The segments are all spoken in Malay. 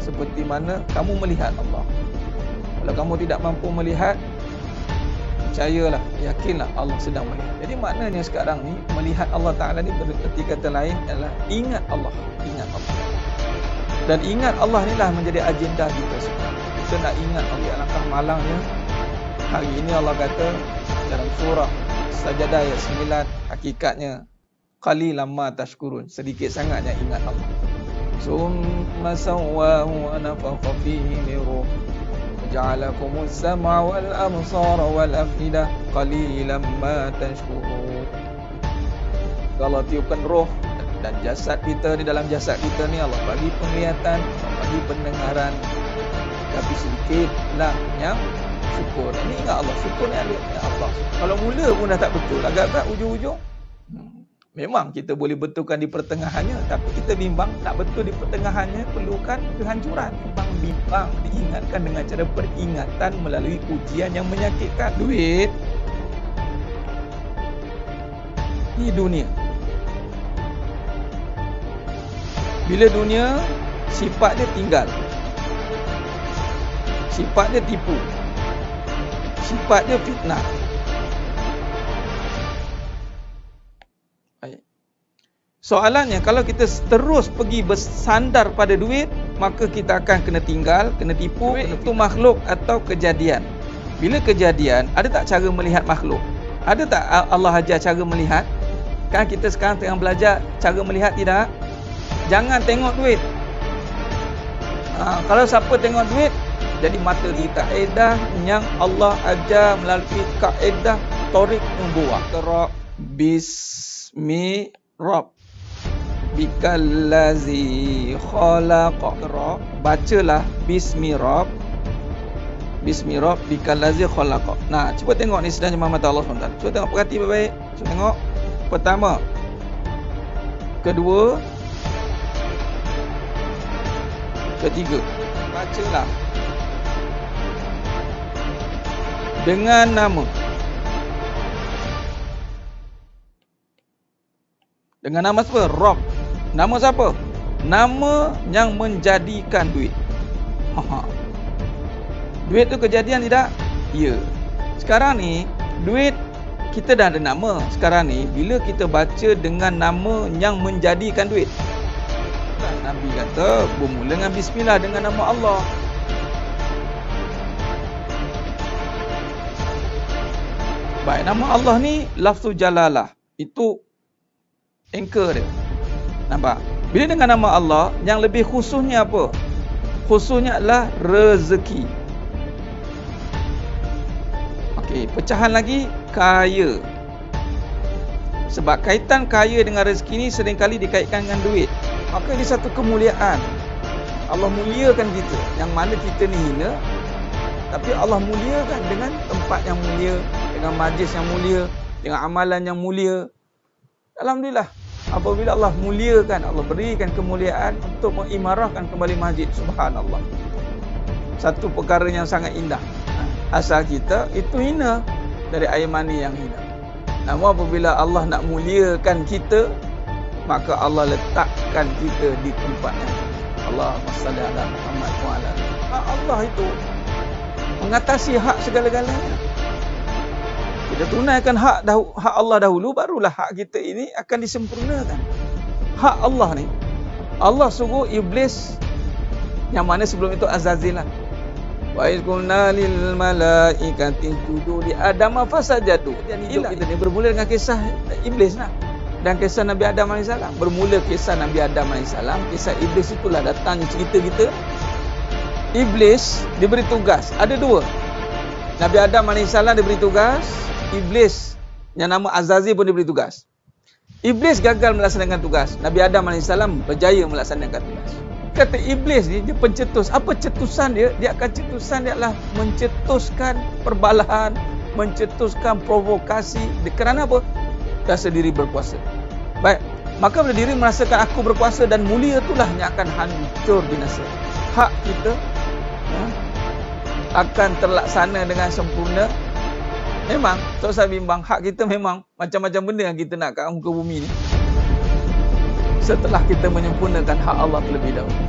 seperti mana kamu melihat Allah. Kalau kamu tidak mampu melihat, percayalah, yakinlah Allah sedang melihat. Jadi maknanya sekarang ni melihat Allah Ta'ala ni bererti kata lain adalah ingat Allah. Ingat Allah. Dan ingat Allah ni lah menjadi agenda kita sekarang. Kita nak ingat Allah. Alangkah malangnya hari ini Allah kata dalam surah Sajadah ayat 9, hakikatnya qalilan ma tashkurun, sedikit sangatnya ingat Allah. Summa sawwahu wa nafakha fihi min ruh ja'alakumus sam'a wal absara wal afidah qalilan ma tashkurun. Allah tiupkan roh dan jasad kita, di dalam jasad kita ni Allah bagi penglihatan, Allah bagi pendengaran, tapi sedikitlah yang syukur. Ini ingat Allah, syukur ni ya Allah. Kalau mula pun dah tak betul, agak-agak ujung-ujung memang kita boleh betulkan di pertengahannya, tapi kita bimbang tak betul di pertengahannya, perlukan kehancuran. Bimbang diingatkan dengan cara peringatan melalui ujian yang menyakitkan. Duit ni dunia. Bila dunia, sifat dia tinggal, sifat dia tipu, sifat dia fitnah. Soalannya, kalau kita terus pergi bersandar pada duit, maka kita akan kena tinggal, kena tipu. Duit itu makhluk atau kejadian? Bila kejadian, ada tak cara melihat makhluk? Ada tak Allah ajar cara melihat? Kan kita sekarang tengah belajar cara melihat, tidak? Jangan tengok duit. Kalau siapa tengok duit, jadi mata di kaedah yang Allah ajar melalui kaedah Tariq Nubuwah. Qra bismi rabb bikallazi khalaqa. Bacalah bismi rabb bikallazi khalaqa. Nah, cuba tengok ni sedang jemaah mata Allah SWT. Cuba tengok, perhati baik-baik. Cuba tengok. Pertama, kedua, ketiga. Bacalah dengan nama. Dengan nama siapa? Rabb. Nama siapa? Nama yang menjadikan duit. Duit tu kejadian tidak? Ya. Sekarang ni duit kita dah ada nama. Sekarang ni bila kita baca dengan nama yang menjadikan duit, Nabi kata bermula dengan bismillah, dengan nama Allah. Baik, nama Allah ni lafzul jalalah. Itu anchor dia. Nampak? Bila dengan nama Allah, yang lebih khususnya apa? Khususnya adalah rezeki. Okey, pecahan lagi, kaya. Sebab kaitan kaya dengan rezeki ni seringkali dikaitkan dengan duit. Maka ini satu kemuliaan. Allah muliakan kita, yang mana kita ni hina, tapi Allah muliakan dengan tempat yang mulia, dengan majlis yang mulia, dengan amalan yang mulia. Alhamdulillah, apabila Allah muliakan, Allah berikan kemuliaan untuk mengimarahkan kembali masjid. Subhanallah, satu perkara yang sangat indah. Asal kita itu hina, dari air mani yang hina. Namun apabila Allah nak muliakan kita, maka Allah letakkan kita di tempat yang Allahumma salli ala Muhammad wa ala. Allah itu mengatasi hak segala-galanya. Kita tunaikan hak Allah dahulu, barulah hak kita ini akan disempurnakan. Hak Allah ni, Allah suruh iblis, yang mana sebelum itu Azazil lah. Wa iz qulna lil malaikati isjudu li Adam fasajadu. Dan hidup kita ni bermula dengan kisah iblis lah, dan kisah Nabi Adam AS. Bermula kisah Nabi Adam AS, kisah iblis itulah datangnya cerita kita. Iblis diberi tugas, ada dua. Nabi Adam AS diberi tugas, iblis yang nama Azazil pun diberi tugas. Iblis gagal melaksanakan tugas, Nabi Adam AS berjaya melaksanakan tugas. Kata iblis ni, dia pencetus. Apa cetusan dia? Dia akan cetusan dia adalah mencetuskan perbalahan, mencetuskan provokasi. Kerana apa? Rasa diri berkuasa. Baik, maka bila diri merasakan aku berkuasa dan mulia, itulah yang akan hancur binasa. Hak kita akan terlaksana dengan sempurna. Memang, tak usah bimbang, hak kita memang macam-macam benda yang kita nak kat muka bumi ni, setelah kita menyempurnakan hak Allah terlebih dahulu.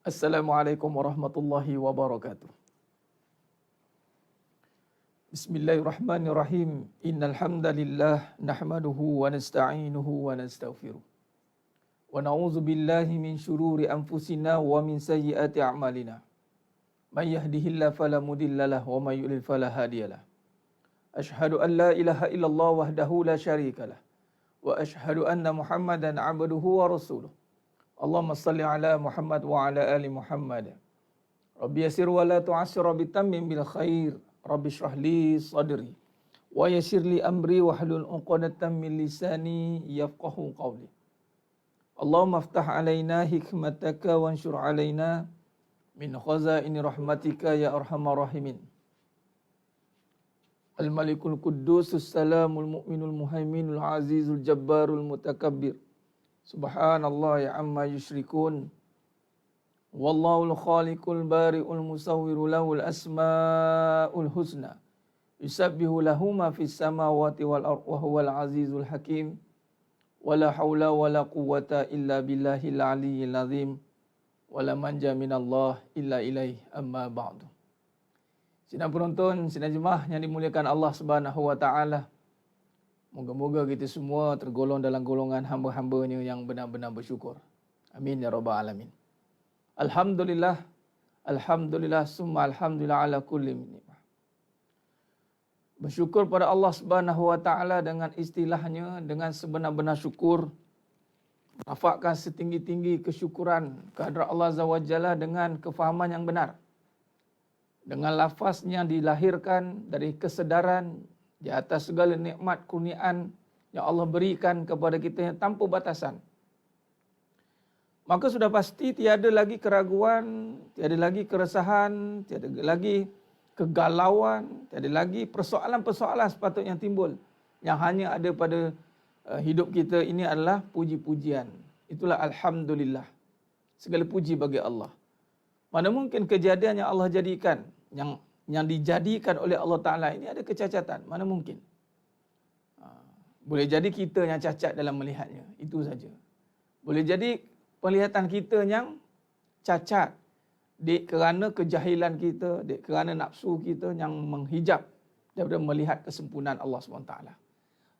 Assalamualaikum warahmatullahi wabarakatuh. Bismillahirrahmanirrahim. Innal hamdalillah nahmaduhu wa nasta'inuhu wa nastaghfiruh. Wa na'udzu billahi min shururi anfusina wa min sayyiati a'malina. May yahdihillahu fala mudhillalah wa may yudlil fala hadiyalah. Asyhadu an la ilaha illallah wahdahu la syarikalah wa asyhadu anna Muhammadan 'abduhu wa rasuluh. Allahumma salli ala Muhammad wa ala ali Muhammad. Rabbi yassir wa la tu'assir bitammim bil khair. Rabbi shrah li sadri wa yassir li amri wahlul 'uqdatam min lisani yafqahu qawli. Allahumma iftah alaina hikmataka wanshur alaina min khazaini rahmatika ya arhamar rahimin. Al-Malikul Quddusus Salamul Mu'minul Muhaiminul Azizul Jabbarul Mutakabbir. Subhanallah ya amma yusyrikun. Wallahul khaliqul bari'ul musawwiru lahul asma'ul husna. Yusabbihu lahu ma fis samawati wal ardh wa huwal azizul hakim. Wala haula wala quwwata illa billahil aliyyil azim. Wala manja minallah illa ilaih amma ba'du. Sidang penonton, sidang jemaah yang dimuliakan Allah Subhanahu wa taala. Moga-moga kita semua tergolong dalam golongan hamba-hambanya yang benar-benar bersyukur. Amin ya rabbal alamin. Alhamdulillah, alhamdulillah, summa alhamdulillah ala kulli nikmah. Bersyukur pada Allah Subhanahu wa taala dengan istilahnya, dengan sebenar-benar syukur. Rafakkan setinggi-tinggi kesyukuran kehadrat Allah Azza wa Jalla dengan kefahaman yang benar. Dengan lafaznya dilahirkan dari kesedaran di atas segala nikmat kurniaan yang Allah berikan kepada kita yang tanpa batasan. Maka sudah pasti tiada lagi keraguan, tiada lagi keresahan, tiada lagi kegalauan, tiada lagi persoalan-persoalan sepatutnya timbul. Yang hanya ada pada hidup kita ini adalah puji-pujian. Itulah alhamdulillah. Segala puji bagi Allah. Mana mungkin kejadian yang Allah jadikan, yang dijadikan oleh Allah Ta'ala ini ada kecacatan. Mana mungkin. Boleh jadi kita yang cacat dalam melihatnya. Itu saja. Boleh jadi penglihatan kita yang cacat. Kerana kejahilan kita, kerana nafsu kita yang menghijab daripada melihat kesempurnaan Allah SWT.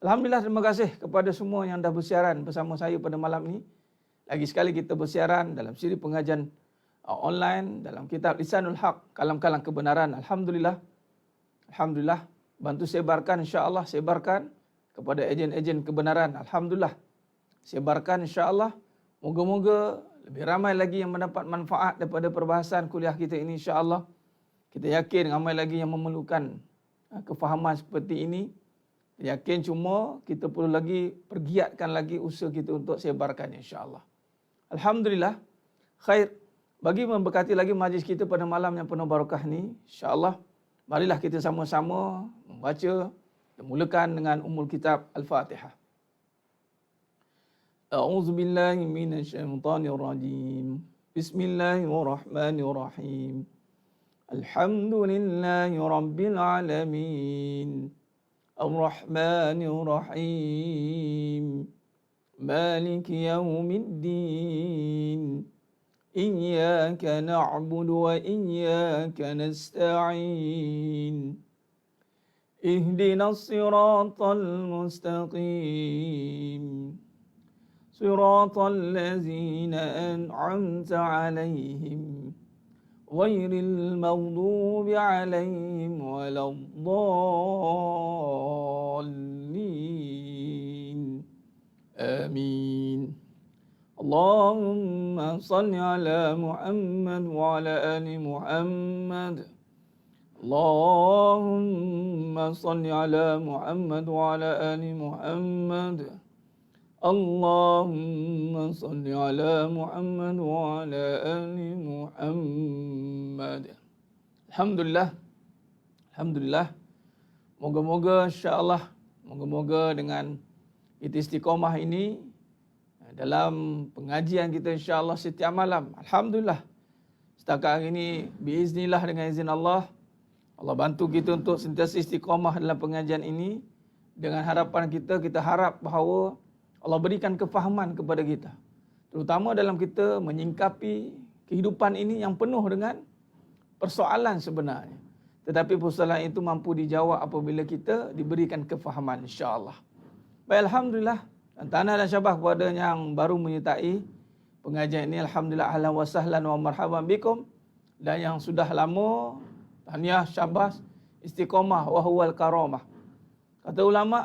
Alhamdulillah, terima kasih kepada semua yang dah bersiaran bersama saya pada malam ini. Lagi sekali kita bersiaran dalam siri pengajian online dalam kitab Lisanul Haq, kalam-kalam kebenaran. Alhamdulillah. Alhamdulillah. Bantu sebarkan, insya-Allah sebarkan kepada ejen-ejen kebenaran. Alhamdulillah. Sebarkan insya-Allah. Moga-moga lebih ramai lagi yang mendapat manfaat daripada perbahasan kuliah kita ini, insya-Allah. Kita yakin ramai lagi yang memerlukan kefahaman seperti ini. Yakin, cuma kita perlu lagi pergiatkan lagi usaha kita untuk sebarkannya, insya-Allah. Alhamdulillah. Khair. Bagi memberkati lagi majlis kita pada malam yang penuh barakah ni, insya-Allah, marilah kita sama-sama membaca dan mulakan dengan ummul kitab Al-Fatihah. A'udzu billahi minasyaitonir rajim. Bismillahirrahmanirrahim. Alhamdulillahi rabbil alamin. Ar-Rahmanir Rahim. Maliki yaumiddin. إياك نعبد وإياك نستعين اهدنا الصراط المستقيم صراط الذين أنعمت عليهم غير المغضوب عليهم ولا الضالين آمين. Allahumma salli ala Muhammad wa ala ali Muhammad. Allahumma salli ala Muhammad wa ala ali Muhammad. Allahumma salli ala Muhammad wa ala ali Muhammad. Alhamdulillah. Alhamdulillah. Moga-moga insya-Allah, moga-moga dengan istiqamah ini dalam pengajian kita insya-Allah setiap malam. Alhamdulillah. Setakat hari ini biiznillah dengan izin Allah, Allah bantu kita untuk sentiasa istiqamah dalam pengajian ini. Dengan harapan kita harap bahawa Allah berikan kefahaman kepada kita, terutama dalam kita menyingkapi, kehidupan ini yang penuh dengan persoalan sebenarnya. Tetapi persoalan itu mampu dijawab apabila kita diberikan kefahaman, insya-Allah. Baik, alhamdulillah. Dan tahniah dan syabas kepada yang baru menyertai pengajian ini. Alhamdulillah, ahlan wa sahlan wa marhaban bikum. Dan yang sudah lama, tahniah, syabas, istiqamah wa huwal karamah. Kata ulama,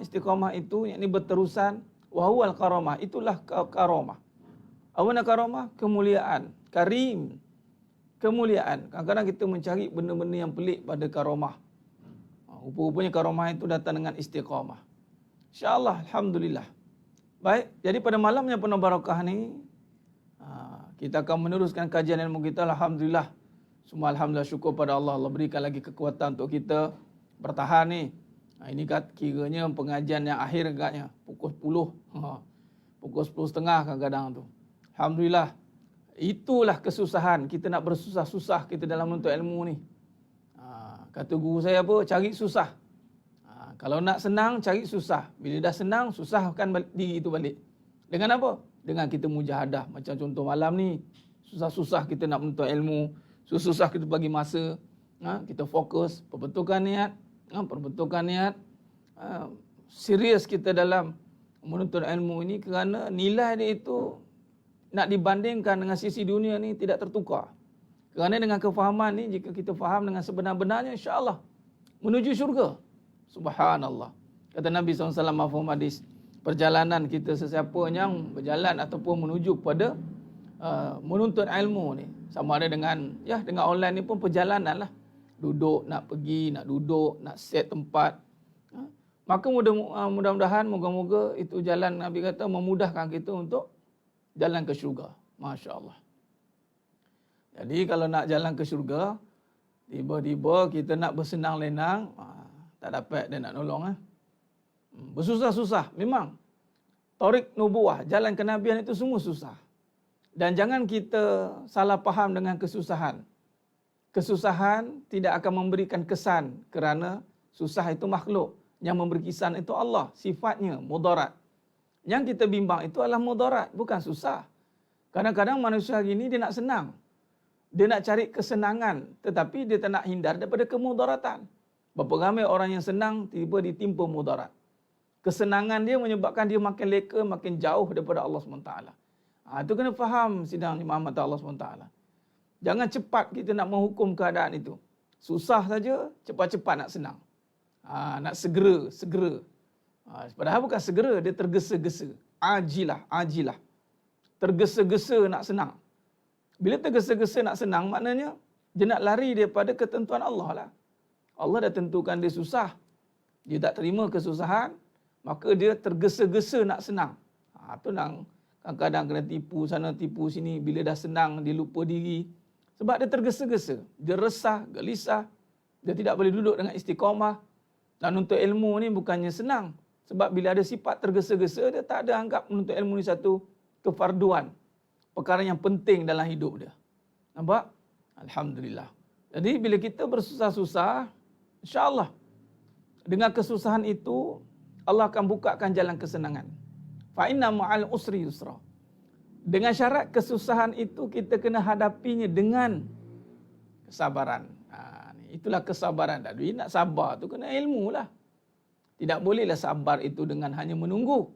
istiqamah itu yakni berterusan, wa huwal karamah, itulah karamah. Apa nak karamah? Kemuliaan, karim. Kemuliaan. Kadang-kadang kita mencari benda-benda yang pelik pada karamah. Rupa-rupanya karamah itu datang dengan istiqamah. InsyaAllah, alhamdulillah. Baik, jadi pada malam yang penuh barakah ni, kita akan meneruskan kajian ilmu kita. Alhamdulillah. Semua alhamdulillah, syukur pada Allah. Allah berikan lagi kekuatan untuk kita bertahan ni. Ini kiranya pengajian yang akhir agaknya. Pukul 10. Pukul 10.30 kadang-kadang tu. Alhamdulillah. Itulah kesusahan. Kita nak bersusah-susah kita dalam menuntut ilmu ni. Kata guru saya apa? Cari susah. Kalau nak senang, cari susah. Bila dah senang, susahkan diri itu balik. Dengan apa? Dengan kita mujahadah. Macam contoh malam ni. Susah-susah kita nak menuntut ilmu. Susah-susah kita bagi masa. Kita fokus. Perbetulkan niat. Serius kita dalam menuntut ilmu ini. Kerana nilai dia itu nak dibandingkan dengan sisi dunia ni tidak tertukar. Kerana dengan kefahaman ni, jika kita faham dengan sebenar-benarnya, insya-Allah menuju syurga. Subhanallah. Kata Nabi SAW mafhum hadis, perjalanan kita sesiapa yang berjalan ataupun menuju kepada menuntut ilmu ni, sama ada dengan dengan online ni pun perjalanan lah. Duduk, nak pergi, nak duduk, nak set tempat. Maka mudah-mudahan, moga-moga itu jalan Nabi kata memudahkan kita untuk jalan ke syurga. Masya Allah. Jadi kalau nak jalan ke syurga, tiba-tiba kita nak bersenang lenang, tak dapat dia nak nolong. Bersusah-susah, memang. Tarik nubuah, jalan kenabian itu semua susah. Dan jangan kita salah faham dengan kesusahan. Kesusahan tidak akan memberikan kesan kerana susah itu makhluk. Yang memberi kesan itu Allah, sifatnya mudarat. Yang kita bimbang itu adalah mudarat, bukan susah. Kadang-kadang manusia hari ini dia nak senang. Dia nak cari kesenangan, tetapi dia tak nak hindar daripada kemudaratan. Berapa ramai orang yang senang, tiba ditimpa mudarat. Kesenangan dia menyebabkan dia makin leka, makin jauh daripada Allah SWT. Itu kena faham sidang Muhammad Allah SWT. Jangan cepat kita nak menghukum keadaan itu. Susah saja, cepat-cepat nak senang. Nak segera. Padahal bukan segera, dia tergesa-gesa. Ajilah. Tergesa-gesa nak senang. Bila tergesa-gesa nak senang, maknanya dia nak lari daripada ketentuan Allah lah. Allah dah tentukan dia susah. Dia tak terima kesusahan, maka dia tergesa-gesa nak senang. Itu kadang-kadang kena tipu sana, tipu sini. Bila dah senang, dia lupa diri. Sebab dia tergesa-gesa. Dia resah, gelisah. Dia tidak boleh duduk dengan istiqamah. Dan untuk ilmu ni bukannya senang. Sebab bila ada sifat tergesa-gesa, dia tak ada anggap menuntut ilmu ni satu kefarduan. Perkara yang penting dalam hidup dia. Nampak? Alhamdulillah. Jadi bila kita bersusah-susah, insya-Allah dengan kesusahan itu Allah akan bukakan jalan kesenangan. Fa inna ma'al usri yusra. Dengan syarat kesusahan itu kita kena hadapinya dengan kesabaran. Itulah kesabaran. Tak duit nak sabar tu kena ilmu lah. Tidak bolehlah sabar itu dengan hanya menunggu.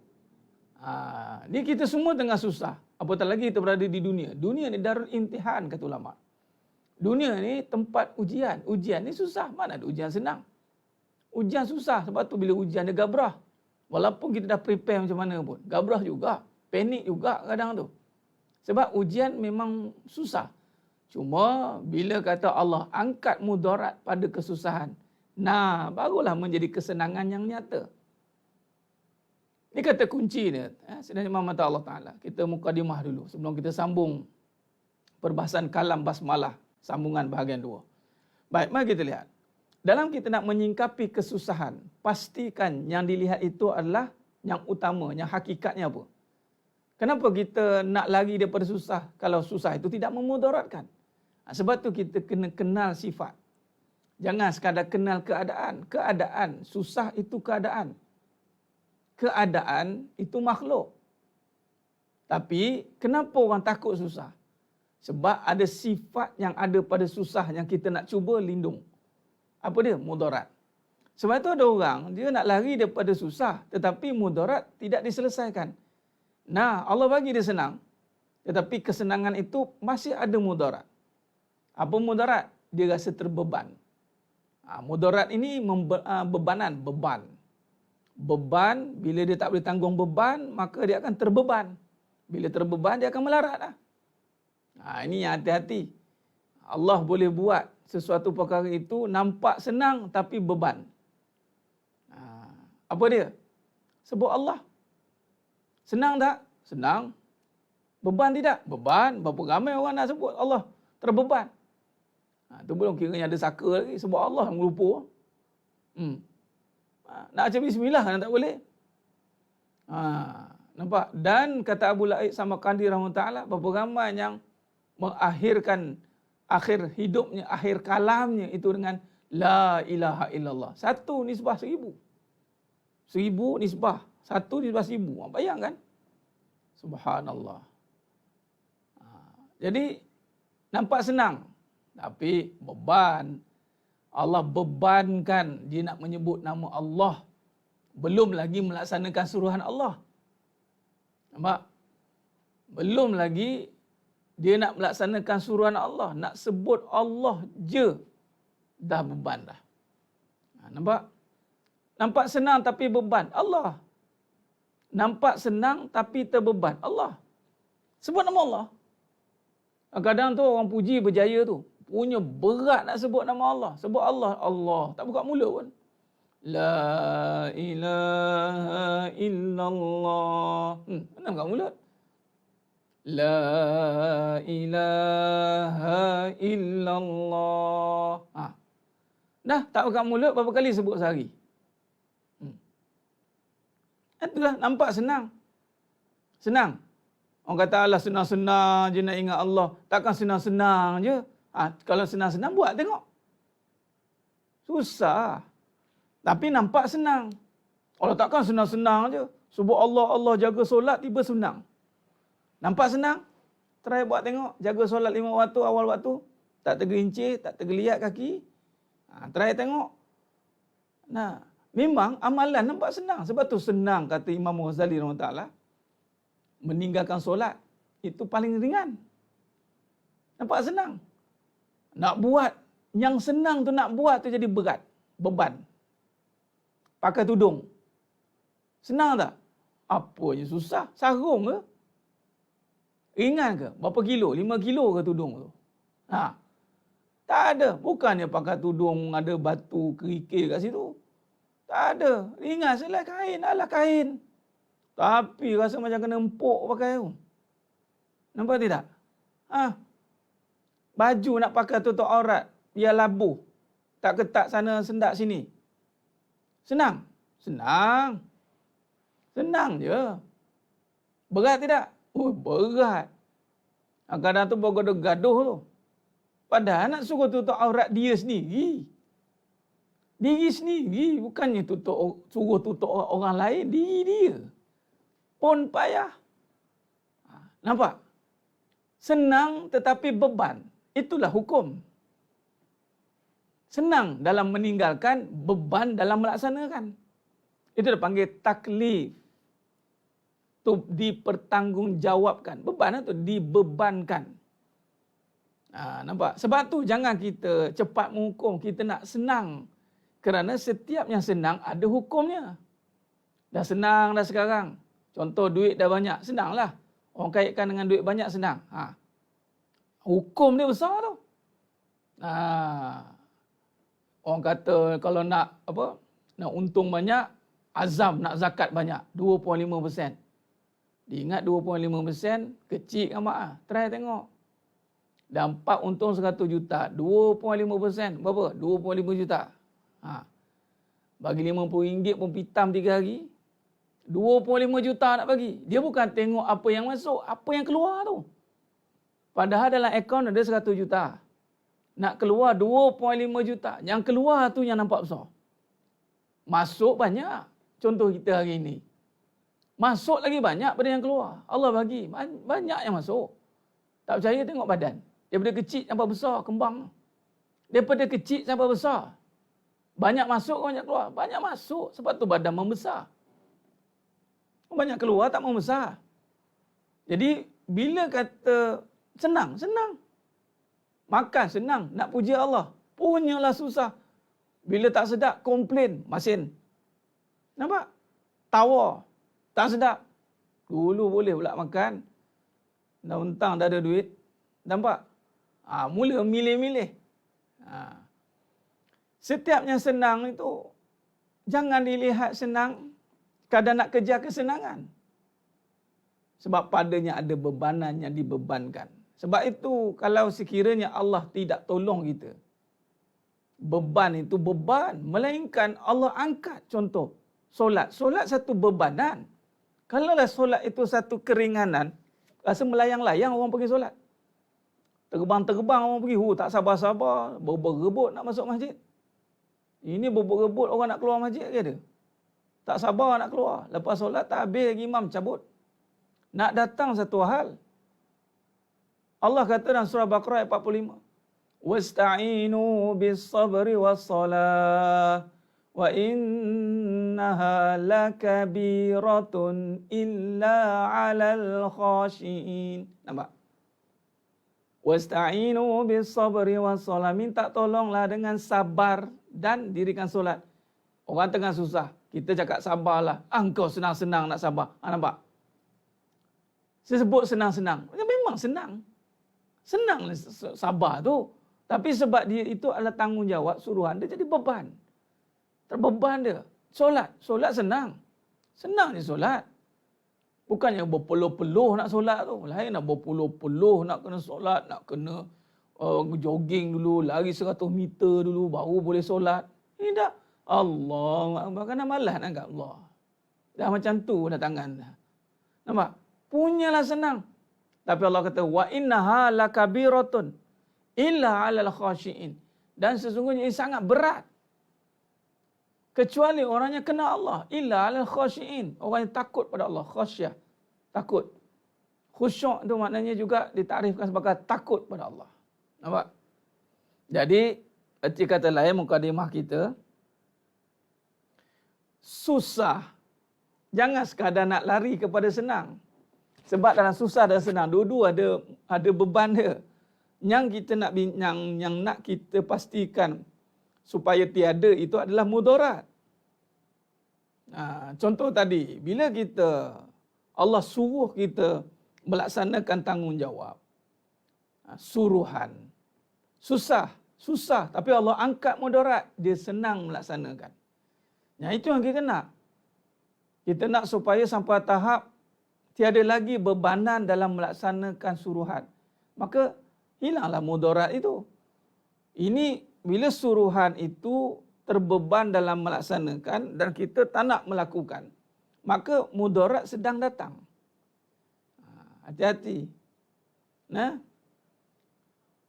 Ni kita semua tengah susah. Apatah lagi kita berada di dunia. Dunia ni darul imtihan kata ulama. Dunia ni tempat ujian. Ujian ni susah. Mana ada ujian senang? Ujian susah. Sebab tu bila ujian dia gabrah. Walaupun kita dah prepare macam mana pun. Gabrah juga. Panik juga kadang tu. Sebab ujian memang susah. Cuma bila kata Allah angkat mudarat pada kesusahan. Barulah menjadi kesenangan yang nyata. Ini kata kunci dia. Sebenarnya Muhammad Allah Ta'ala. Kita mukadimah dulu. Sebelum kita sambung perbahasan kalam basmalah. Sambungan bahagian 2. Baik, mari kita lihat. Dalam kita nak menyingkapi kesusahan, pastikan yang dilihat itu adalah yang utama, yang hakikatnya apa. Kenapa kita nak lari daripada susah kalau susah itu tidak memudaratkan? Sebab tu kita kena kenal sifat. Jangan sekadar kenal keadaan. Keadaan, susah itu keadaan. Keadaan itu makhluk. Tapi kenapa orang takut susah? Sebab ada sifat yang ada pada susah yang kita nak cuba lindung. Apa dia? Mudarat. Sebab itu ada orang, dia nak lari daripada susah, tetapi mudarat tidak diselesaikan. Nah, Allah bagi dia senang, tetapi kesenangan itu masih ada mudarat. Apa mudarat? Dia rasa terbeban. Mudarat ini beban. Beban, bila dia tak boleh tanggung beban, maka dia akan terbeban. Bila terbeban, dia akan melarat. Ini yang hati-hati. Allah boleh buat sesuatu perkara itu nampak senang tapi beban. Apa dia? Sebut Allah. Senang tak? Senang. Beban tidak? Beban. Berapa ramai orang nak sebut Allah terbeban. Itu belum kiranya ada saka lagi. Sebut Allah yang lupa. Nak baca bismillah kan tak boleh. Nampak? Dan kata Abu Laib sama Qandir rahimahullah, berapa ramai yang mengakhirkan akhir hidupnya, akhir kalamnya itu dengan La ilaha illallah. 1 nisbah 1000. 1000 nisbah. 1 nisbah 1000. Bayangkan. Subhanallah. Jadi, nampak senang. Tapi beban. Allah bebankan dia nak menyebut nama Allah. Belum lagi melaksanakan suruhan Allah. Nampak? Belum lagi dia nak melaksanakan suruhan Allah. Nak sebut Allah je. Dah beban dah. Nampak? Nampak senang tapi beban. Allah. Nampak senang tapi terbeban. Allah. Sebut nama Allah. Kadang tu orang puji berjaya tu. Punya berat nak sebut nama Allah. Sebut Allah. Allah. Tak buka mulut pun. La ilaha illallah. Mana buka mulut? La ilaha illallah. Dah tak buka mulut berapa kali sebut sehari? Itulah nampak senang. Senang. Orang kata Allah senang-senang je nak ingat Allah. Takkan senang-senang je. Kalau senang-senang buat tengok. Susah. Tapi nampak senang. Allah takkan senang-senang je. Sebut Allah, Allah jaga solat tiba senang. Nampak senang? Try buat tengok. Jaga solat 5 waktu, awal waktu. Tak tergelincir, tak tergeliat kaki. Try tengok. Nah, memang amalan nampak senang. Sebab tu senang kata Imam Ghazali rahimahullah. Meninggalkan solat itu paling ringan. Nampak senang. Nak buat yang senang tu nak buat tu jadi berat, beban. Pakai tudung. Senang tak? Apa je susah? Sarung ke? Ringan ke? Berapa kilo? 5 kilo ke tudung tu? Tak ada. Bukannya pakai tudung ada batu kerikil kat situ. Tak ada. Ringan selai kain. Alah kain. Tapi rasa macam kena empuk pakai tu. Nampak tidak? Baju nak pakai tutup aurat. Biar labuh. Tak ketat sana, sendak sini. Senang? Senang. Senang je. Berat tidak? Berat. Kadang tu bergaduh tu. Padahal nak suruh tutup aurat dia sendiri. Diri sendiri. Bukannya suruh tutup orang lain. Diri dia. Pun payah. Nampak? Senang tetapi beban. Itulah hukum. Senang dalam meninggalkan, beban dalam melaksanakan. Itu dipanggil taklif. Itu dipertanggungjawabkan. Beban itu dibebankan. Nampak? Sebab tu jangan kita cepat menghukum. Kita nak senang. Kerana setiap yang senang ada hukumnya. Dah senang dah sekarang. Contoh duit dah banyak. Senanglah. Orang kaitkan dengan duit banyak senang. Hukum dia besar tu. Orang kata kalau nak nak untung banyak, azam nak zakat banyak. 2.5%. Diingat 2.5% kecil amat. Try tengok. Dapat untung 100 juta. 2.5%. Berapa? 2.5 juta. Bagi RM50 pun pitam 3 hari. 25 juta nak bagi. Dia bukan tengok apa yang masuk, apa yang keluar tu. Padahal dalam akaun ada 100 juta. Nak keluar 2.5 juta. Yang keluar tu yang nampak besar. Masuk banyak. Contoh kita hari ini. Masuk lagi banyak pada yang keluar. Allah bagi. Banyak yang masuk. Tak percaya tengok badan. Daripada kecil sampai besar, kembang. Daripada kecil sampai besar. Banyak masuk, banyak keluar. Banyak masuk, sebab tu badan membesar. Banyak keluar, tak membesar. Jadi, bila kata senang, senang. Makan, senang. Nak puji Allah, punyalah susah. Bila tak sedap, komplain, masin. Nampak? Tawar. Tak sedap. Dulu boleh pula makan. Dah untang dah ada duit. Nampak? Mula milih-milih. Setiap yang senang itu, jangan dilihat senang kadang nak kejar kesenangan. Sebab padanya ada bebanan yang dibebankan. Sebab itu, kalau sekiranya Allah tidak tolong kita, beban itu beban. Melainkan Allah angkat. Contoh, solat. Solat satu bebanan. Kalaulah solat itu satu keringanan, rasa melayang-layang orang pergi solat. Terbang-terbang orang pergi, tak sabar-sabar, berebut-rebut nak masuk masjid. Ini berebut-rebut orang nak keluar masjid ke ada? Tak sabar nak keluar. Lepas solat tak habis lagi imam cabut. Nak datang satu hal. Allah kata dalam surah Baqarah ayat 45. Wasta'inu bis-sabri was-salah wa innaha lakabiratun illa 'alal khashiin. Nampak? Wasta'inu bis-sabri was-salah. Minta tolonglah dengan sabar dan dirikan solat. Orang tengah susah, kita cakap sabarlah. Engkau senang-senang nak sabar. Nampak? Saya sebut senang-senang. Memang senang. Senang sabar tu. Tapi sebab dia itu adalah tanggungjawab, suruhan, dia jadi beban. Terbeban dia. Solat. Solat senang. Senang je solat. Bukannya berpeluh-peluh nak solat tu. Lain nak berpeluh-peluh nak kena solat, nak kena jogging dulu, lari 100 meter dulu, baru boleh solat. Ini dah. Allah. Bahkan malas nak kat Allah. Dah macam tu dah tangan dah. Nampak? Punyalah senang. Tapi Allah kata, wa innaha lakabiratun illa 'alal khashiin. Dan sesungguhnya ini sangat berat. Kecuali orangnya kenal Allah. Illa 'alal khashiin. Orang yang takut pada Allah. Khasyah. Takut. Khusyuk itu maknanya juga ditakrifkan sebagai takut pada Allah. Nampak? Jadi, erti kata lain mukadimah kita, susah. Jangan sekadar nak lari kepada senang. Sebab dalam susah dan senang, dua-dua ada beban dia. Yang kita nak yang nak kita pastikan supaya tiada itu adalah mudarat. Contoh tadi, bila kita Allah suruh kita melaksanakan tanggungjawab, suruhan, susah, tapi Allah angkat mudarat, dia senang melaksanakan. Yang itu yang kita nak. Kita nak supaya sampai tahap tiada lagi bebanan dalam melaksanakan suruhan. Maka hilanglah mudarat itu. Ini bila suruhan itu terbeban dalam melaksanakan dan kita tak nak melakukan, maka mudarat sedang datang. Hati-hati. Nah.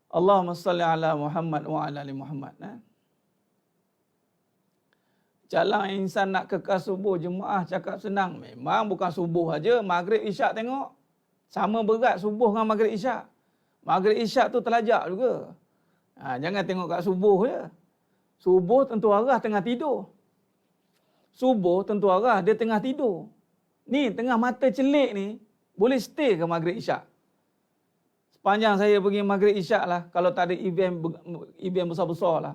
Allahumma salli ala Muhammad wa ala ali Muhammad. Nah. Jalan insan nak kekal subuh, jemaah cakap senang. Memang bukan subuh aja, maghrib isyak tengok. Sama berat subuh dengan maghrib isyak. Maghrib isyak tu telajak juga. Jangan tengok kat subuh je. Subuh tentu arah tengah tidur. Subuh tentu arah dia tengah tidur. Ni tengah mata celik ni, boleh stay ke maghrib isyak? Sepanjang saya pergi maghrib isyak lah, kalau tak ada event besar-besar lah.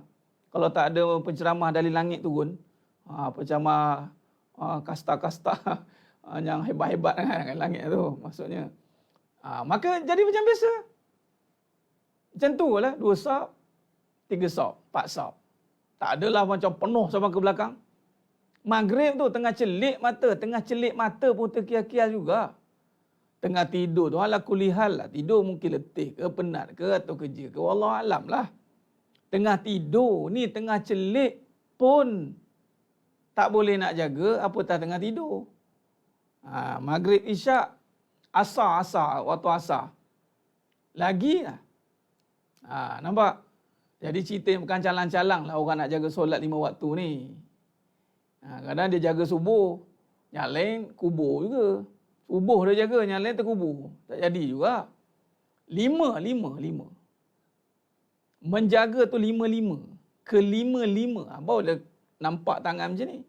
Kalau tak ada penceramah dari langit turun, penceramah kasta-kasta yang hebat-hebat kan langit tu maksudnya. Maka jadi macam biasa. Macam tu lah, 2 sop, 3 sop, 4 sop. Tak adalah macam penuh sampai ke belakang. Maghrib tu tengah celik mata pun terkial-kial juga. Tengah tidur tu, ala kulihal lah. Tidur mungkin letih ke, penat ke, atau kerja ke. Wallahualam lah. Tengah tidur ni, tengah celik pun tak boleh nak jaga, apatah tengah tidur. Maghrib, isyak, asar, waktu asar. Lagi lah. Nampak? Jadi cerita bukan calang-calang lah orang nak jaga solat 5 waktu ni. Kadang dia jaga subuh, yang lain kubur juga. Subuh dia jaga, yang lain terkubur. Tak jadi juga. Lima. Menjaga tu lima. Kelima-lima. Baru dia nampak tangan macam ni.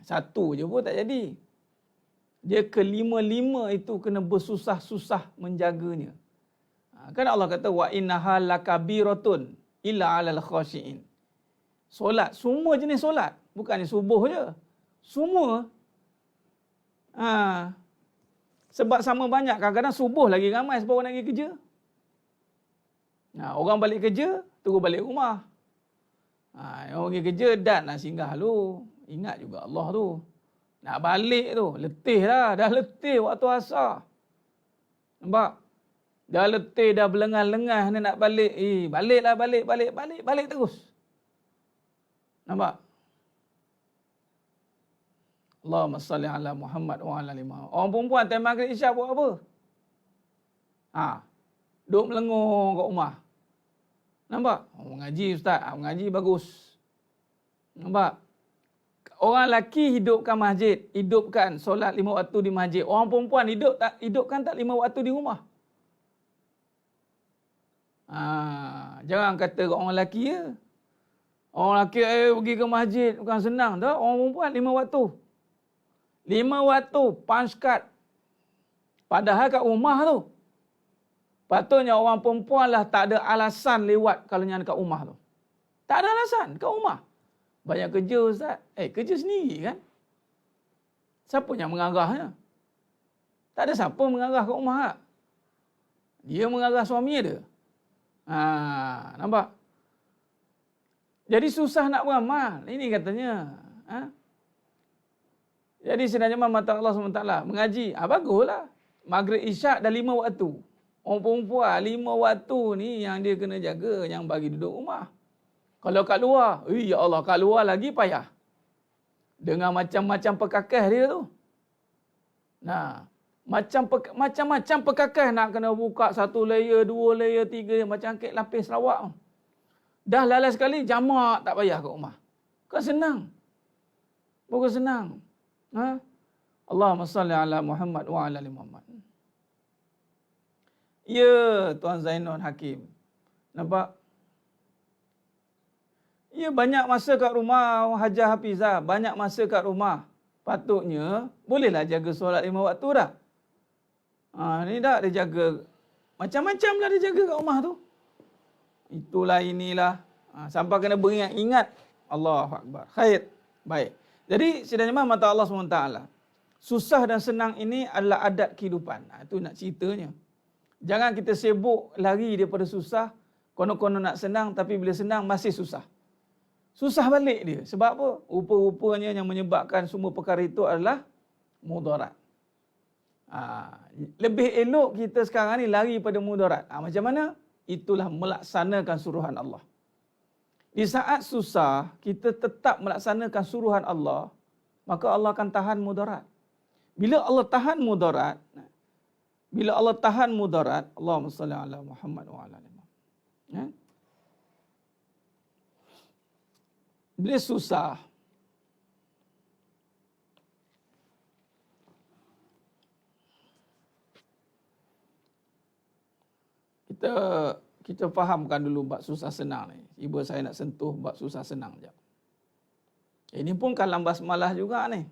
Satu je pun tak jadi. Dia kelima-lima itu kena bersusah-susah menjaganya. Kan Allah kata wa innaha lakabiratun illa 'alal khashiin. Solat, semua jenis solat, bukannya subuh je. Semua. Sebab sama banyak, kadang-kadang subuh lagi ramai sebab orang nak pergi kerja. Orang balik kerja, terus balik rumah. Orang pergi kerja dan nak singgah dulu. Ingat juga Allah tu. Nak balik tu, letih lah. Dah letih waktu asar. Nampak? Dah letih, dah berlengah-lengah ni nak balik. Baliklah, balik terus. Nampak? Allahumma salli ala Muhammad wa ala ali Muhammad. Orang perempuan time maghrib isyak buat apa? Duduk melengur kat rumah. Nampak? Mengaji ustaz, mengaji bagus. Nampak? Orang lelaki hidupkan masjid, hidupkan solat 5 waktu di masjid. Orang perempuan hidupkan tak 5 waktu di rumah. Jangan kata orang lelaki ya. Orang lelaki pergi ke masjid bukan senang dah. Orang perempuan 5 waktu. 5 waktu panjkat. Padahal kat rumah tu. Patutnya orang perempuan lah tak ada alasan lewat kalau yang dekat rumah tu. Tak ada alasan kat rumah. Banyak kerja ustaz. Kerja sendiri kan? Siapa yang mengarahnya? Tak ada siapa mengarah kat rumah tak? Dia mengarah suami dia. Nampak? Jadi susah nak beramal. Ini katanya. Jadi sebenarnya mata Allah SWT mengaji. Baguslah. Maghrib isyak dah 5 waktu. Orang perempuan 5 waktu ni yang dia kena jaga. Yang bagi duduk rumah. Kalau kat luar. Ya Allah, kat luar lagi payah. Dengan macam-macam pekakah dia tu. Macam-macam pekakah nak kena buka 1 layer, 2 layer, 3 macam kek lapis Sarawak. Dah lalai sekali jamak tak payah kat rumah. Bukan senang. Bukan senang. Allahumma salli ala Muhammad wa ala ali Muhammad. Ya, Tuan Zainul Hakim. Nampak? Ya, banyak masa kat rumah Hajah Hafizah. Banyak masa kat rumah. Patutnya, bolehlah jaga solat 5 waktu dah. Ni dah dia jaga. Macam-macam lah dia jaga kat rumah tu. Itulah inilah. Sampai kena beringat-ingat. Allahu Akbar. Khair. Baik. Jadi, sebenarnya mata Allah SWT. Susah dan senang ini adalah adat kehidupan. Itu nak ceritanya. Jangan kita sibuk lari daripada susah. Konon-konon nak senang, tapi bila senang masih susah. Susah balik dia. Sebab apa? Rupa-rupanya yang menyebabkan semua perkara itu adalah mudarat. Lebih elok kita sekarang ni lari pada mudarat. Macam mana? Itulah melaksanakan suruhan Allah. Di saat susah, kita tetap melaksanakan suruhan Allah, maka Allah akan tahan mudarat. Bila Allah tahan mudarat, Allahumma salli ala Muhammad wa ala ali Muhammad. Bila susah, kita fahamkan dulu bab susah senang ni. Ibu saya nak sentuh bab susah senang jap. Ini pun kalam basmalah juga ni.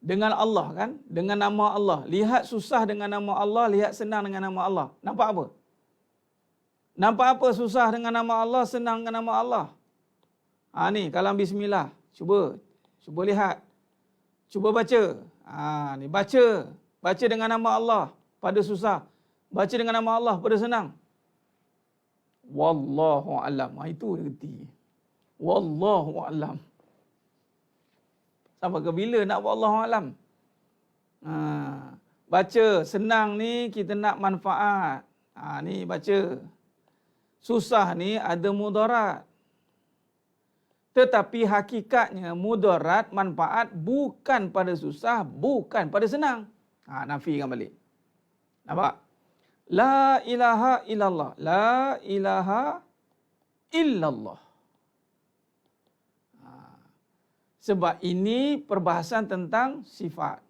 Dengan Allah kan, dengan nama Allah. Lihat susah dengan nama Allah, lihat senang dengan nama Allah. Nampak apa? Nampak apa susah dengan nama Allah, senang dengan nama Allah? Ni kalam bismillah. Cuba lihat. Cuba baca. Ni baca. Baca dengan nama Allah pada susah. Baca dengan nama Allah pada senang. Wallahu a'lam. Itu dia reti. Wallahu a'lam. Sampai ke bila nak wallahu a'lam? Baca senang ni kita nak manfaat. Ni baca. Susah ni ada mudarat. Tetapi hakikatnya mudarat manfaat bukan pada susah, bukan pada senang. Nafikan balik. Nampak? La ilaha illallah. La ilaha illallah. Sebab ini perbahasan tentang sifat.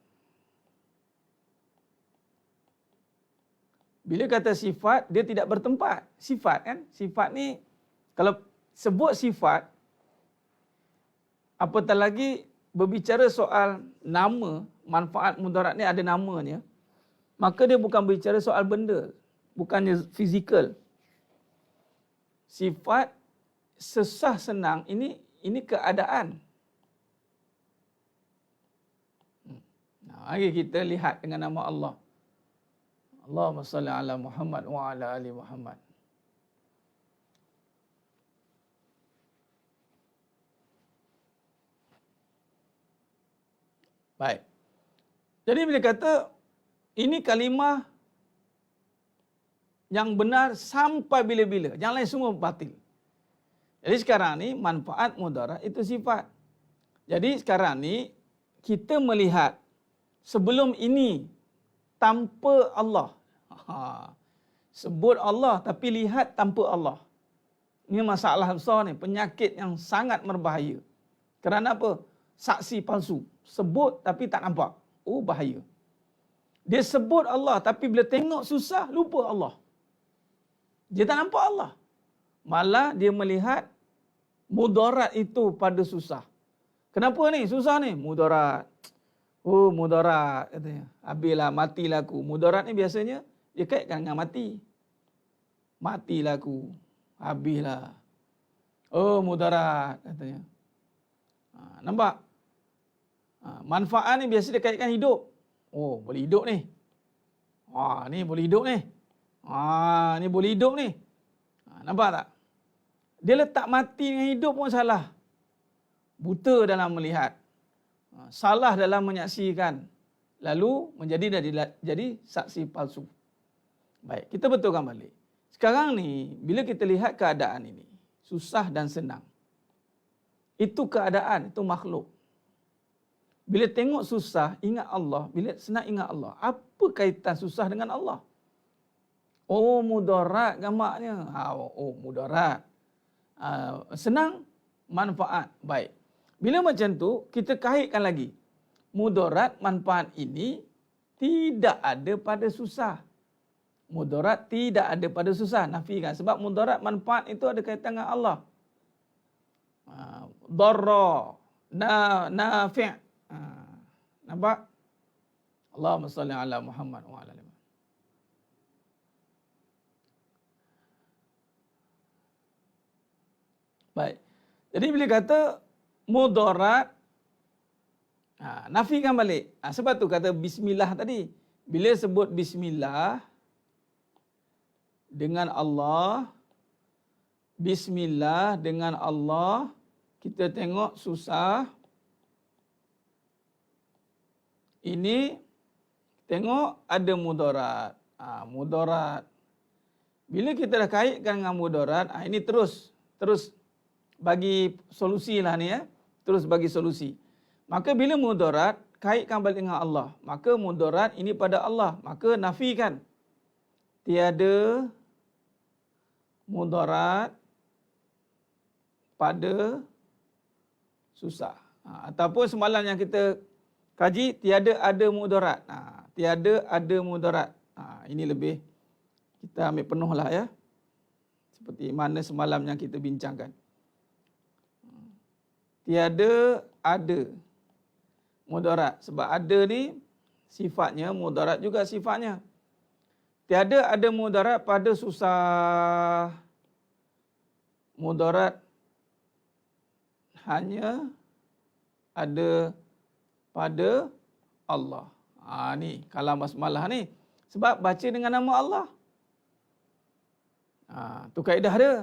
Bila kata sifat, dia tidak bertempat. Sifat kan? Sifat ni, kalau sebut sifat, apatah lagi berbicara soal nama, manfaat mudarat ni ada namanya, maka dia bukan berbicara soal benda, bukannya fizikal. Sifat sesah senang ini keadaan. Mari kita lihat dengan nama Allah. Allahumma salli ala Muhammad wa ala ali Muhammad. Baik. Jadi bila kata ini kalimah yang benar sampai bila-bila, yang lain semua batil. Jadi sekarang ni manfaat mudarat itu sifat. Jadi sekarang ni kita melihat sebelum ini tanpa Allah. Sebut Allah tapi lihat tanpa Allah. Ini masalah besar ni, penyakit yang sangat berbahaya. Kerana apa? Saksi palsu. Sebut tapi tak nampak. Oh, bahaya. Dia sebut Allah tapi bila tengok susah, lupa Allah. Dia tak nampak Allah. Malah dia melihat mudarat itu pada susah. Kenapa ni? Susah ni. Mudarat. Oh, mudarat katanya. Habislah, matilah aku. Mudarat ni biasanya dia kaitkan dengan mati. Matilah aku. Habislah. Oh, mudarat katanya. Nampak? Manfaat ni biasa dia kaitkan hidup. Oh, boleh hidup ni. Ni boleh hidup ni. Ni boleh hidup ni. Nampak tak? Dia letak mati dengan hidup pun salah. Buta dalam melihat. Salah dalam menyaksikan. Lalu jadi saksi palsu. Baik, kita betulkan balik. Sekarang ni, bila kita lihat keadaan ini, susah dan senang. Itu keadaan, itu makhluk. Bila tengok susah, ingat Allah. Bila senang, ingat Allah. Apa kaitan susah dengan Allah? Oh, mudarat gambarnya. Oh, mudarat. Senang, manfaat. Baik. Bila macam tu, kita kaitkan lagi. Mudarat, manfaat ini tidak ada pada susah. Mudarat tidak ada pada susah. Nafikan. Sebab mudarat, manfaat itu ada kaitan dengan Allah. Darra, nafi'. Nampak? Allahumma salli ala Muhammad wa ala ali Muhammad. Baik. Jadi bila kata mudarat, nafikan balik. Sebab tu kata bismillah tadi. Bila sebut bismillah dengan Allah, bismillah dengan Allah, kita tengok susah. Ini tengok ada mudarat. Mudarat. Bila kita dah kaitkan dengan mudarat, ini terus bagi solusi lah ni ya. Terus bagi solusi. Maka bila mudarat, kaitkan balik dengan Allah. Maka mudarat ini pada Allah. Maka nafikan. Tiada mudarat pada susah. Ataupun semalam yang kita kaji, tiada ada mudarat. Tiada ada mudarat. Ini lebih kita ambil penuh lah ya. Seperti mana semalam yang kita bincangkan. Tiada ada mudarat. Sebab ada ni sifatnya, mudarat juga sifatnya. Tiada ada mudarat pada susah. Mudarat hanya ada pada Allah. Ni kalam basmalah ni. Sebab baca dengan nama Allah. Tu kaedah dia.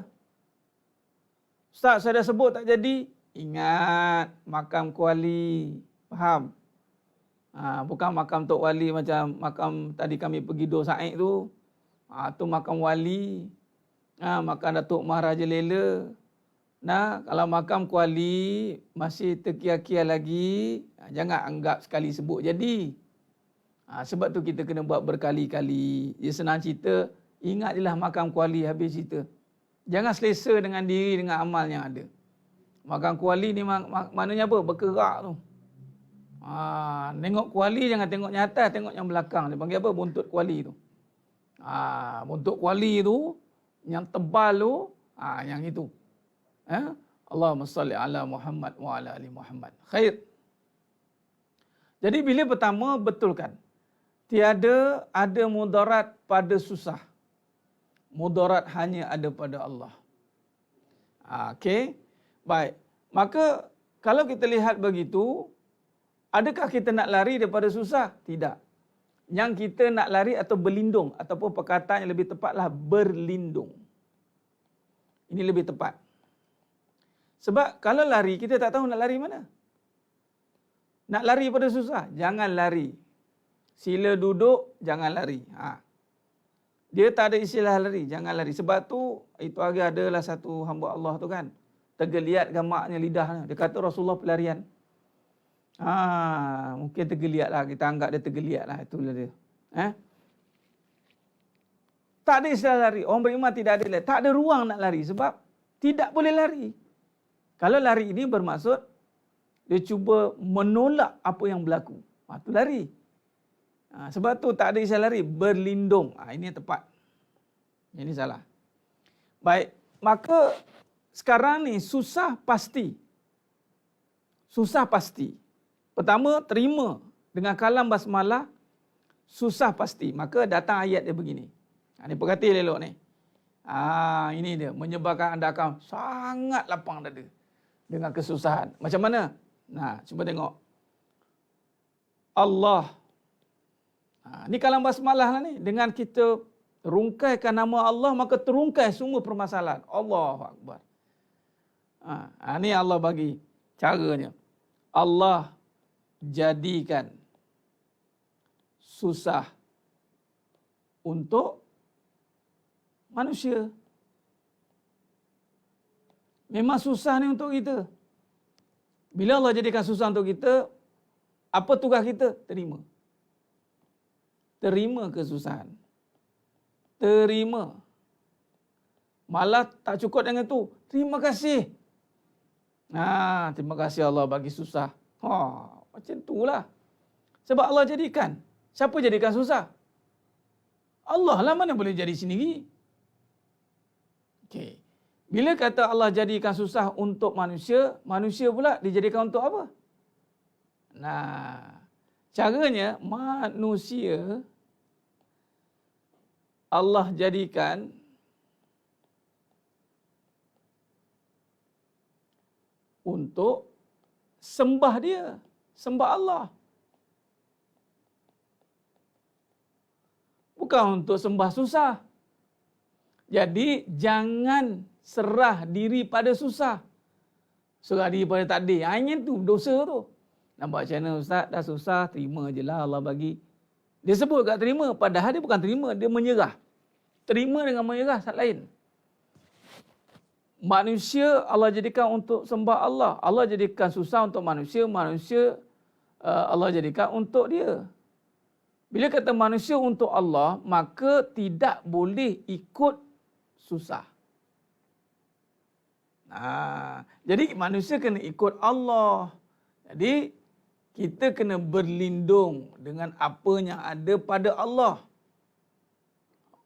Ustaz, saya dah sebut tak jadi. Ingat makam kuali. Faham? Bukan makam Tok Wali macam makam tadi kami pergi Dor Said tu. Tu makam wali. Makam Datuk Maharaja Lela. Kalau makam kuali masih terkia-kia lagi, jangan anggap sekali sebut jadi. Sebab tu kita kena buat berkali-kali. Dia senang cerita, ingat je lah makam kuali habis cerita. Jangan selesa dengan diri, dengan amal yang ada. Makam kuali ni maknanya apa? Berkerak tu. Tengok kuali jangan tengok yang atas, tengok yang belakang. Dia panggil apa? Buntut kuali tu. Untuk kuali tu, yang tebal tu, yang itu. Allahumma salli ala Muhammad wa ala ali Muhammad. Khair. Jadi bila pertama betulkan, tiada ada mudarat pada susah. Mudarat hanya ada pada Allah. Okey. Baik. Maka kalau kita lihat begitu, adakah kita nak lari daripada susah? Tidak. Yang kita nak lari atau berlindung, ataupun perkataan yang lebih tepatlah berlindung. Ini lebih tepat. Sebab kalau lari, kita tak tahu nak lari mana. Nak lari pada susah, jangan lari. Sila duduk, jangan lari. Dia tak ada istilah lari, jangan lari. Sebab tu, itu hari adalah satu hamba Allah tu kan, tergeliat gamaknya lidahnya. Dia kata Rasulullah pelarian. Mungkin tergeliat lah, kita anggap dia tergeliat lah. Itulah dia. Tak ada istilah lari. Orang beriman tidak ada lari. Tak ada ruang nak lari sebab tidak boleh lari. Kalau lari ini bermaksud dia cuba menolak apa yang berlaku. Itu lari. Sebab tu tak ada istilah lari. Berlindung. Ini yang tepat. Ini salah. Baik. Maka sekarang ni susah pasti. Susah pasti. Pertama, terima dengan kalam basmalah. Susah pasti. Maka datang ayat dia begini. Ini perhati elok ni. Ini dia. Menyebabkan anda akan sangat lapang dada. Dengan kesusahan. Macam mana? Cuba tengok. Allah. Ni kalam basmalah lah ni. Dengan kita rungkaikan nama Allah, maka terungkai semua permasalahan. Allahu Akbar. Ni Allah bagi caranya. Allah jadikan susah untuk manusia. Memang susah ni untuk kita. Bila Allah jadikan susah untuk kita, apa tugas kita? Terima. Terima kesusahan. Terima. Malah tak cukup dengan tu. Terima kasih. Terima kasih Allah bagi susah. Macam itulah. Sebab Allah jadikan. Siapa jadikan susah? Allah lah, mana boleh jadi sendiri. Okey. Bila kata Allah jadikan susah untuk manusia, manusia pula dijadikan untuk apa? Caranya manusia Allah jadikan untuk sembah dia, sembah Allah. Bukan untuk sembah susah. Jadi jangan serah diri pada susah. Serah diri pada takdir. Hanya tu dosa tu. Nampak macam mana Ustaz? Dah susah, terima je lah Allah bagi. Dia sebut kat terima, padahal dia bukan terima, dia menyerah. Terima dengan menyerah, saat lain. Manusia Allah jadikan untuk sembah Allah. Allah jadikan susah untuk manusia, manusia Allah jadikan untuk dia. Bila kata manusia untuk Allah, maka tidak boleh ikut susah. Jadi manusia kena ikut Allah. Jadi kita kena berlindung dengan apa yang ada pada Allah.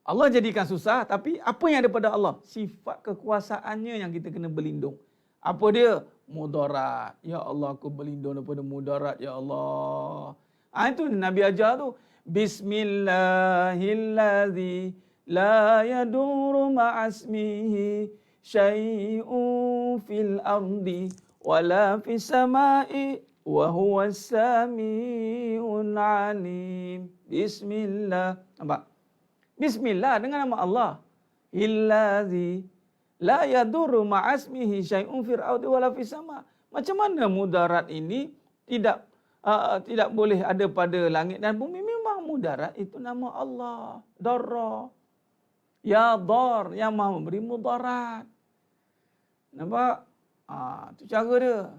Allah jadikan susah, tapi apa yang ada pada Allah? Sifat kekuasaannya yang kita kena berlindung. Apa dia? Mudarat. Ya Allah, aku berlindung daripada mudarat, ya Allah. Itu Nabi ajar tu. Bismillahilladzi la yadurru ma'asmihi syai'un fil ardi wala fis sama'i wa huwas sami'un alim. Bismillah. Nampak? Bismillah dengan nama Allah. Illadzi la yadurru ma'asmihi syai'un fil ardi wala fis sama'. Macam mana mudarat ini tidak boleh ada pada langit dan bumi? Memang mudarat itu nama Allah. Darra. Ya dar, yang maha memberi mudarat. Nampak? Itu cara dia.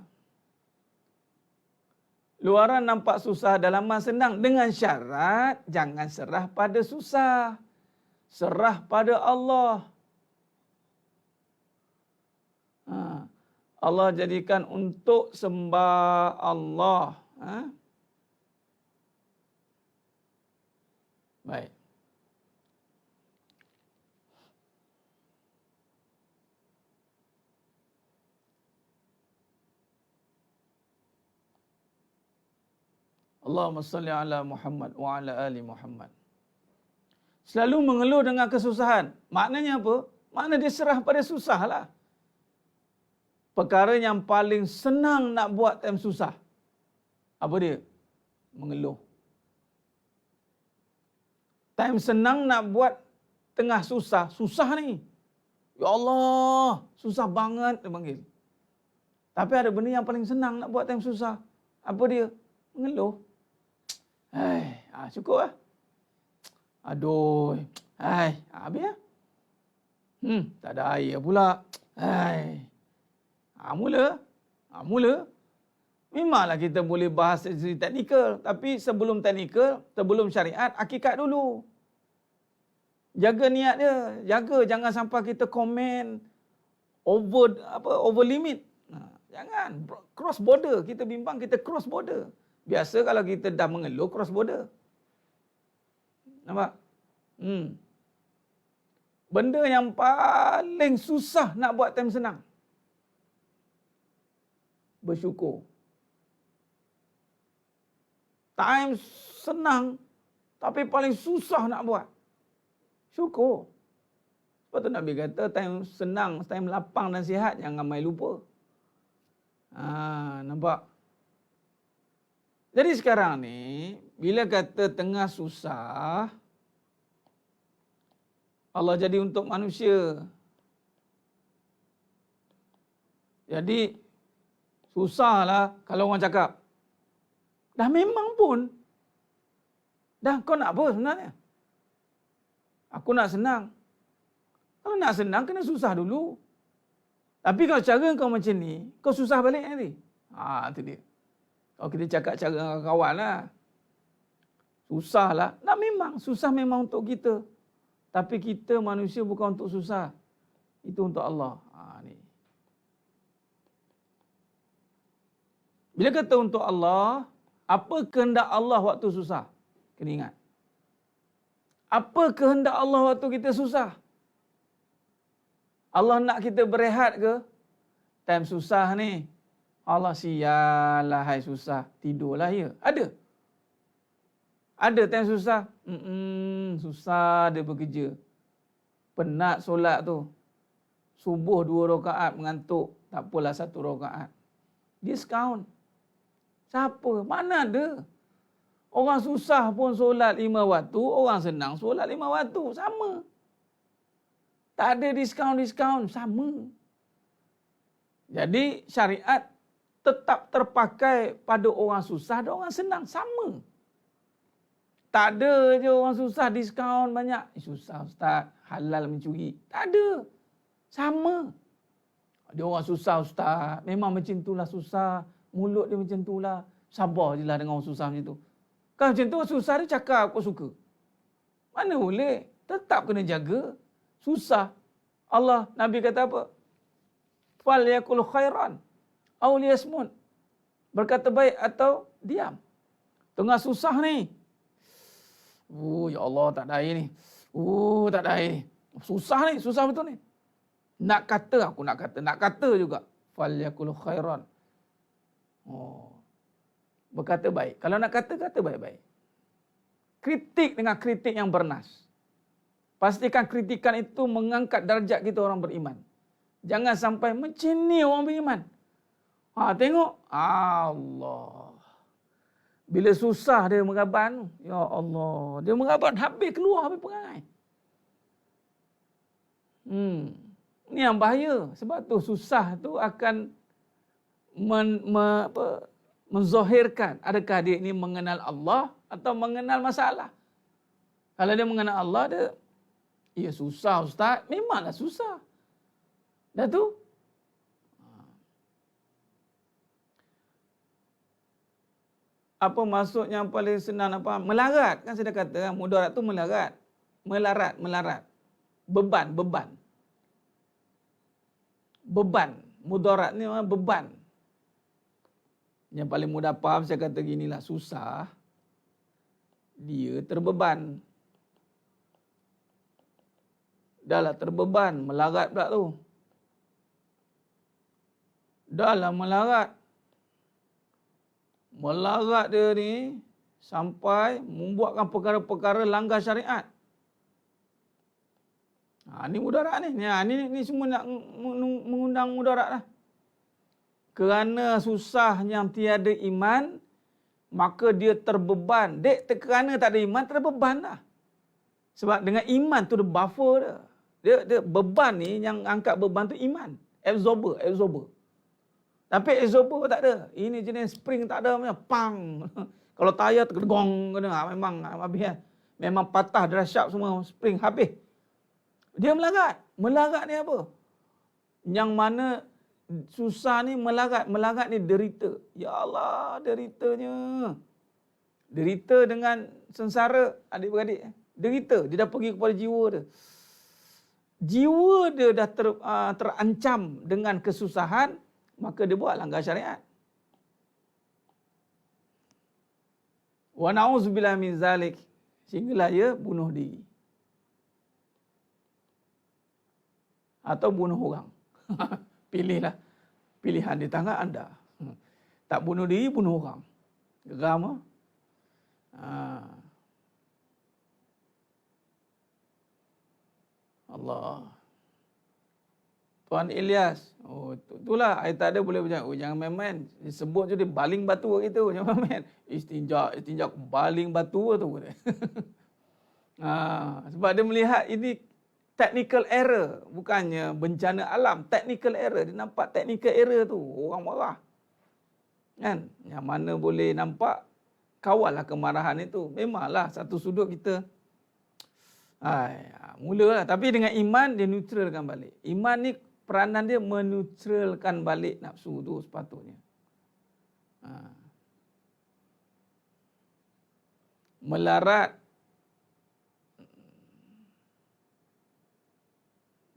Luaran nampak susah, dalaman senang. Dengan syarat, jangan serah pada susah. Serah pada Allah. Allah jadikan untuk sembah Allah. Baik. Allahumma salli ala Muhammad wa ala ali Muhammad. Selalu mengeluh dengan kesusahan. Maknanya apa? Makna dia serah pada susah lah. Perkara yang paling senang nak buat time susah. Apa dia? Mengeluh. Time senang nak buat tengah susah. Susah ni. Ya Allah, susah banget dia panggil. Tapi ada benda yang paling senang nak buat time susah. Apa dia? Mengeluh. Cukup lah. Aduh. Habis lah. Tak ada air pula. Mula. Memanglah kita boleh bahas segi teknikal. Tapi sebelum teknikal, sebelum syariat, hakikat dulu. Jaga niat dia. Jaga jangan sampai kita komen over limit. Jangan cross border. Kita bimbang kita cross border. Biasa kalau kita dah mengeluh cross border. Nampak? Benda yang paling susah nak buat time senang. Bersyukur. Time senang tapi paling susah nak buat. Syukur. Sebab tu Nabi kata time senang, time lapang dan sihat jangan mai lupa. Nampak? Jadi sekarang ni bila kata tengah susah, Allah jadi untuk manusia. Jadi susahlah kalau orang cakap. Dah memang pun. Dah kau nak apa sebenarnya? Aku nak senang. Kalau nak senang kena susah dulu. Tapi kalau cara kau macam ni, kau susah balik nanti. Itu dia. Kalau kita cakap cara kawan lah. Susah lah. Nah memang, susah memang untuk kita. Tapi kita manusia bukan untuk susah. Itu untuk Allah. Ni. Bila kata untuk Allah, apa kehendak Allah waktu susah? Kena ingat. Apa kehendak Allah waktu kita susah? Allah nak kita berehat ke? Time susah ni. Allah sialah hai susah. Tidurlah ya. Ada. Ada time susah. Susah dia bekerja. Penat solat tu. Subuh 2 rakaat mengantuk. Tak apalah 1 rakaat. Diskaun. Siapa? Mana ada? Orang susah pun solat 5 waktu. Orang senang solat 5 waktu. Sama. Tak ada diskaun-diskaun. Sama. Jadi syariat tetap terpakai pada orang susah dan orang senang. Sama. Tak ada je orang susah diskaun banyak. Susah ustaz. Halal mencuri. Tak ada. Sama. Dia orang susah ustaz. Memang macam itulah susah. Mulut dia macam itulah. Sabar je lah dengan orang susah macam tu. Kalau macam tu susah dia cakap kau suka. Mana boleh. Tetap kena jaga. Susah. Allah, Nabi kata apa? Fal yakul khairan. Aw liyasmun. Berkata baik atau diam. Tengah susah ni. Ya Allah tak ada air ni. Tak ada air ni. Susah ni, susah betul ni. Nak kata, aku nak kata. Nak kata juga. Fal yakul khairan. Berkata baik. Kalau nak kata, kata baik-baik. Kritik dengan kritik yang bernas. Pastikan kritikan itu mengangkat darjat kita orang beriman. Jangan sampai macam ni orang beriman. Tengok. Allah. Bila susah dia meraban. Ya Allah. Dia meraban habis keluar habis perangai. Ini yang bahaya. Sebab tu susah tu akan menzahirkan adakah dia ini mengenal Allah atau mengenal masalah. Kalau dia mengenal Allah, dia susah ustaz. Memanglah susah. Dah tu. Apa maksud yang paling senang apa? Melarat. Kan saya dah kata, mudarat tu melarat. Melarat. Beban. Mudarat ni beban. Yang paling mudah faham saya kata ginilah, susah. Dia terbeban. Dahlah terbeban, melarat pula tu. Dahlah melarat. Melarat dia ni, sampai membuatkan perkara-perkara langgar syariat. Ini mudarat ni. Ni semua nak mengundang mudarat lah. Kerana susahnya tiada iman, maka dia terbeban. Kerana tak ada iman, terbeban lah. Sebab dengan iman tu dia buffer dia. Dia beban ni, yang angkat beban tu iman. Absorber. Tapi absorber tak ada. Ini jenis spring tak ada, macam pang. Kalau tayar tergedong, memang habis. Memang patah, derasyap semua, spring habis. Dia melarat. Melarat ni apa? Yang mana susah ni melarat. Melarat ni derita. Ya Allah, deritanya. Derita dengan sengsara, adik-beradik. Derita. Dia dah pergi kepada jiwa dia. Jiwa dia dah terancam dengan kesusahan, maka dia buat langgar syariat. Wa na'udzubillahi min zalik. Sehinggalah dia bunuh diri. Atau bunuh orang. Pilihlah. Pilihan di tangan anda. Tak bunuh diri, bunuh orang. Geram. Allah. Tuan Ilyas. Itulah. Saya tak ada boleh bercakap. Jangan main-main. Disebut je dia baling batu kita. Jangan main. Istinja baling batu tu. Sebab dia melihat ini technical error. Bukannya bencana alam. Technical error. Dia nampak technical error tu. Orang marah. Kan? Yang mana boleh nampak, kawallah kemarahan itu. Memanglah satu sudut kita. Mulalah. Tapi dengan iman, dia neutralkan balik. Iman ni peranan dia meneutralkan balik nafsu tu sepatutnya. Melarat.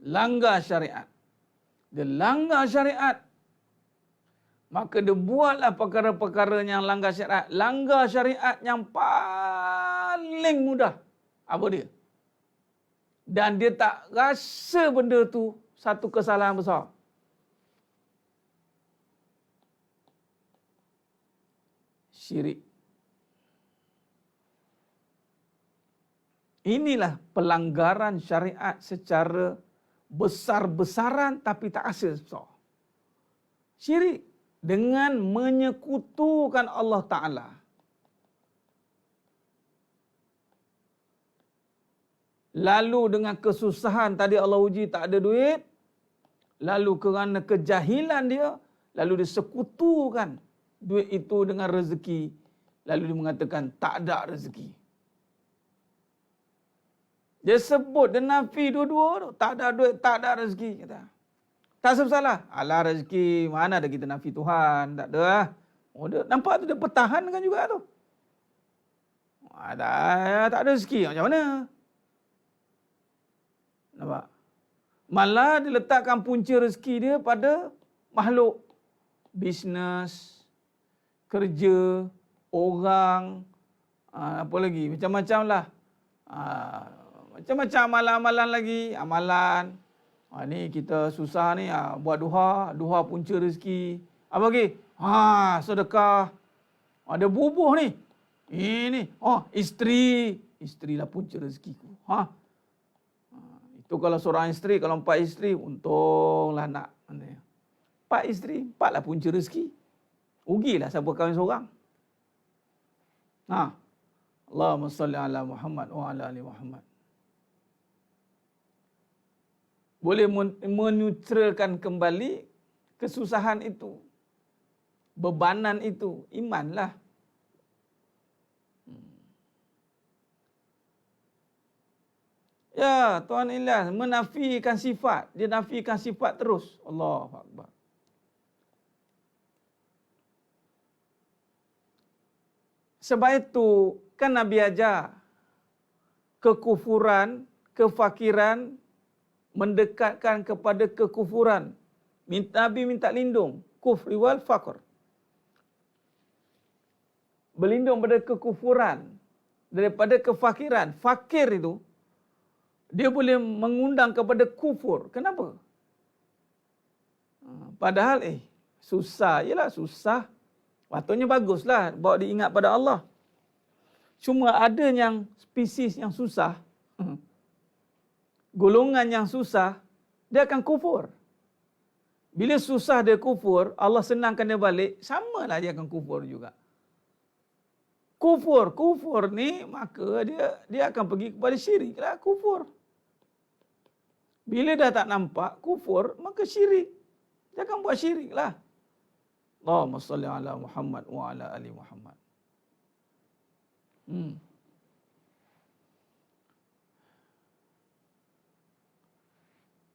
Langgar syariat. Dia langgar syariat. Maka dia buatlah perkara-perkara yang langgar syariat. Langgar syariat yang paling mudah. Apa dia? Dan dia tak rasa benda tu satu kesalahan besar. Syirik. Inilah pelanggaran syariat secara besar-besaran tapi tak rasa besar. Syirik dengan menyekutukan Allah Ta'ala. Lalu dengan kesusahan tadi Allah uji tak ada duit. Lalu kerana kejahilan dia, lalu dia sekutukan duit itu dengan rezeki. Lalu dia mengatakan tak ada rezeki. Dia sebut, dia nafi dua-dua tu. Tak ada duit, tak ada rezeki. Kata. Tak salah. Alah rezeki, mana ada kita nafi Tuhan. Tak ada lah. Dia, nampak tu dia pertahankan juga tu. Tak ada rezeki. Macam mana? Nampak? Malah dia letakkan punca rezeki dia pada makhluk. Bisnes, kerja, orang, apa lagi? Macam-macam lah. Macam-macam amalan-amalan lagi. Amalan. Ni kita susah ni. Buat duha punca rezeki. Apa lagi? Sedekah. Ada bubuh ni. Ini. Isteri lah punca rezekiku. Itu kalau seorang isteri, kalau 4 isteri, untunglah nak. 4 isteri, 4 lah punca rezeki. Rugilah siapa kahwin seorang. Allahumma salli ala Muhammad wa ala ali Muhammad. Boleh meneutralkan kembali kesusahan itu. Bebanan itu. Imanlah. Ya, Tuan Ilyas menafikan sifat. Dia nafikan sifat terus. Allahu Akbar. Sebab itu, kan Nabi ajar kekufuran, kefakiran, mendekatkan kepada kekufuran. Nabi minta lindung. Kufri wal faqr. Berlindung pada kekufuran. Daripada kefakiran. Fakir itu, dia boleh mengundang kepada kufur. Kenapa? Padahal susah. Yelah susah. Patutnya baguslah bawa diingat pada Allah. Cuma ada yang spesies yang susah, golongan yang susah, dia akan kufur. Bila susah dia kufur, Allah senangkan dia balik, samalah dia akan kufur juga. Kufur ni maka dia akan pergi kepada syirik lah, kufur. Bila dah tak nampak kufur, maka syirik. Dia akan buat syirik lah. Allahumma salli ala Muhammad wa ala ali Muhammad.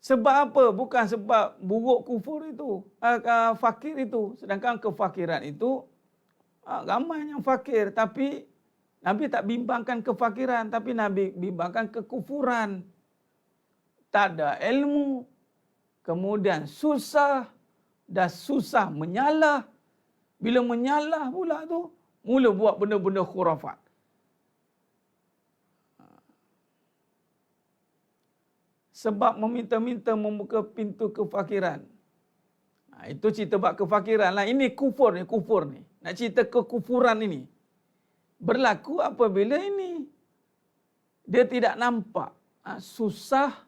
Sebab apa? Bukan sebab buruk kufur itu, fakir itu. Sedangkan kefakiran itu, ramai yang fakir. Tapi Nabi tak bimbangkan kefakiran, tapi Nabi bimbangkan kekufuran. Tak ada ilmu, kemudian susah, dah susah menyalah. Bila menyalah pula tu, mula buat benda-benda khurafat. Sebab meminta-minta membuka pintu kefakiran. Itu cerita bab kefakiran lah. Ini kufur ni. Nak cerita kekufuran ini. Berlaku apabila ini dia tidak nampak, susah,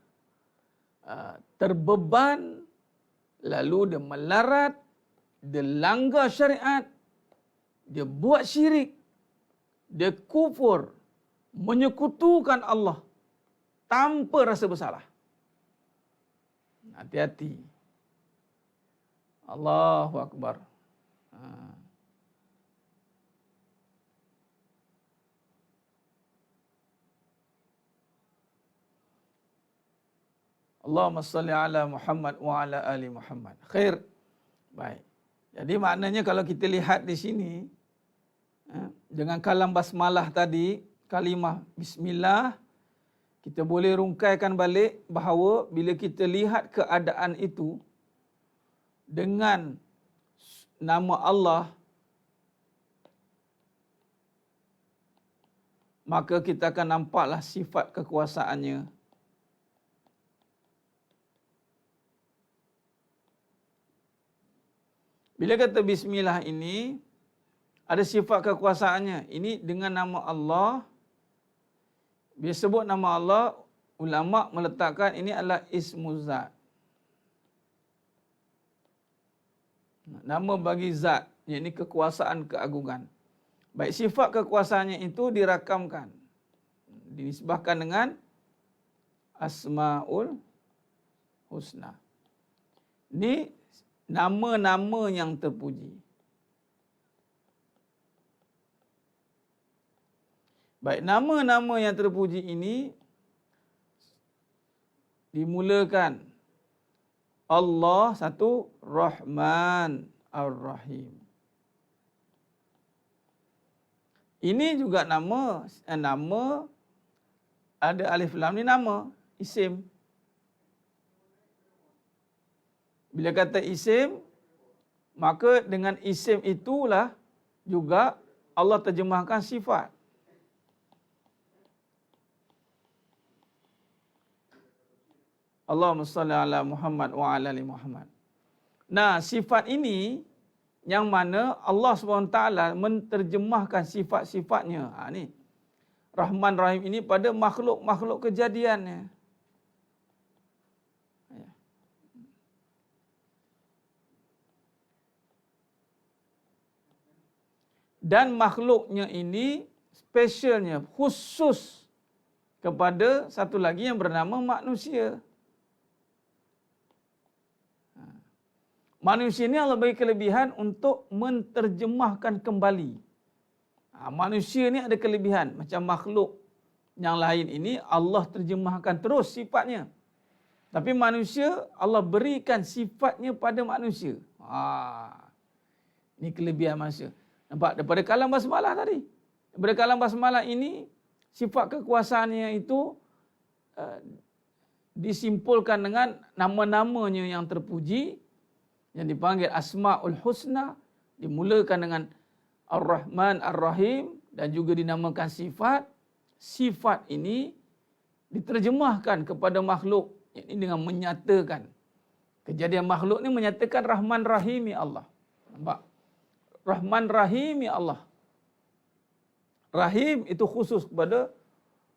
terbeban, lalu dia melarat, dia langgar syariat, dia buat syirik, dia kufur, menyekutukan Allah tanpa rasa bersalah. Hati-hati. Allahu Akbar. Allahumma salli ala Muhammad wa ala ali Muhammad. Khair. Baik. Jadi maknanya kalau kita lihat di sini, dengan kalam basmalah tadi, kalimah bismillah, kita boleh rungkaikan balik bahawa bila kita lihat keadaan itu dengan nama Allah, maka kita akan nampaklah sifat kekuasaannya. Bila kata bismillah ini, ada sifat kekuasaannya. Ini dengan nama Allah. Bila sebut nama Allah, ulama meletakkan ini adalah ismu zat. Nama bagi zat, iaitu kekuasaan keagungan. Baik, sifat kekuasaannya itu dirakamkan, dinisbahkan dengan Asmaul Husna. Ini nama-nama yang terpuji. Baik, nama-nama yang terpuji ini dimulakan Allah satu, Rahman Ar-Rahim. Ini juga nama ada alif lam ni nama, isim. Bila kata isim, maka dengan isim itulah juga Allah terjemahkan sifat. Allahumma salli ala Muhammad wa ala ali Muhammad. Nah, sifat ini yang mana Allah SWT menterjemahkan sifat-sifatnya. Ni Rahman Rahim ini pada makhluk-makhluk kejadiannya. Dan makhluknya ini spesialnya, khusus kepada satu lagi yang bernama manusia. Manusia ini Allah bagi kelebihan untuk menterjemahkan kembali. Manusia ini ada kelebihan. Macam makhluk yang lain ini Allah terjemahkan terus sifatnya. Tapi manusia Allah berikan sifatnya pada manusia. Ini kelebihan manusia. Nampak daripada kalam basmalah tadi. Daripada kalam basmalah ini sifat kekuasaannya itu disimpulkan dengan nama-namanya yang terpuji, yang dipanggil Asmaul Husna, dimulakan dengan Ar-Rahman Ar-Rahim dan juga dinamakan sifat. Sifat ini diterjemahkan kepada makhluk, ini dengan menyatakan. Kejadian makhluk ni menyatakan Rahman Rahimi Allah. Nampak? Rahman Rahimi Allah. Rahim itu khusus kepada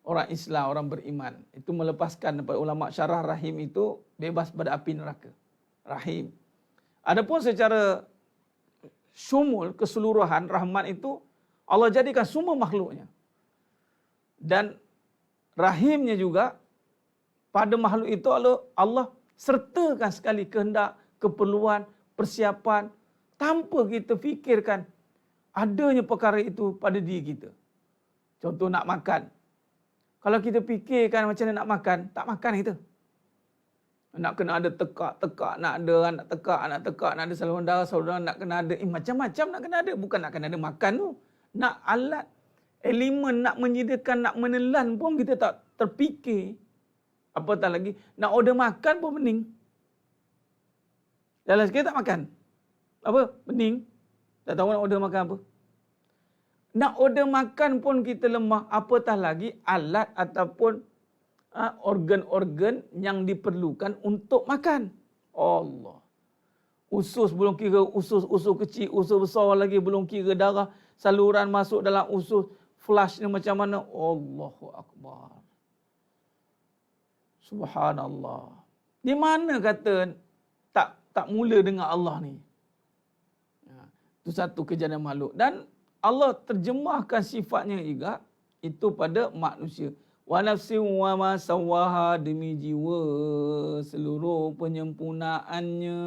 orang Islam, orang beriman. Itu melepaskan daripada ulama syarah rahim itu bebas pada api neraka. Rahim. Adapun secara syumul, keseluruhan, rahmat itu Allah jadikan semua makhluknya. Dan rahimnya juga pada makhluk itu Allah sertakan sekali kehendak, keperluan, persiapan tanpa kita fikirkan adanya perkara itu pada diri kita. Contoh nak makan. Kalau kita fikirkan macam mana nak makan, tak makan kita. Nak kena ada tekak, nak ada anak tekak, nak ada saluran darah, nak kena ada macam-macam nak kena ada. Bukan nak kena ada makan tu. Nak alat, elemen nak menyediakan, nak menelan pun kita tak terfikir. Apatah lagi, nak order makan pun pening. Dalam sekali tak makan. Apa? Pening. Tak tahu nak order makan apa. Nak order makan pun kita lemah. Apatah lagi alat ataupun organ-organ yang diperlukan untuk makan. Allah. Usus belum kira usus kecil, usus besar lagi belum kira darah. Saluran masuk dalam usus. Flushnya macam mana? Allahu Akbar. Subhanallah. Di mana kata tak mula dengan Allah ni? Itu satu kejadian makhluk. Dan Allah terjemahkan sifatnya juga itu pada manusia. Wa nafsin wa ma sawaha, demi jiwa seluruh penyempurnaannya.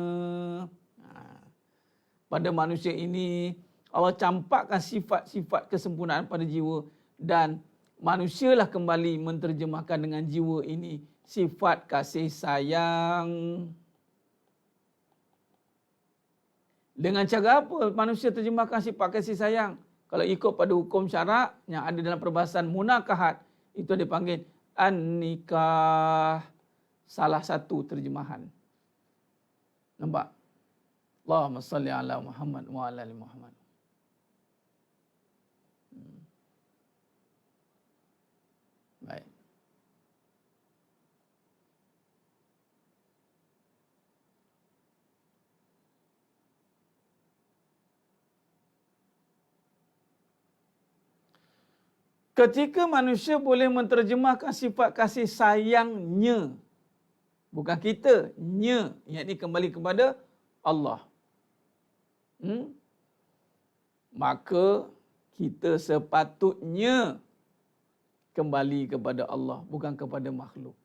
Pada manusia ini Allah campakkan sifat-sifat kesempurnaan pada jiwa dan manusialah kembali menterjemahkan dengan jiwa ini sifat kasih sayang. Dengan cara apa manusia terjemahkan sifat kasih sayang? Kalau ikut pada hukum syarak yang ada dalam perbahasan munakahat, itu dipanggil an-nikah. Salah satu terjemahan. Nampak? Allahumma salli ala Muhammad wa ala ali Muhammad. Baik. Ketika manusia boleh menterjemahkan sifat kasih sayangnya, bukan kita, nya, yakni kembali kepada Allah. Maka kita sepatutnya kembali kepada Allah, bukan kepada makhluk.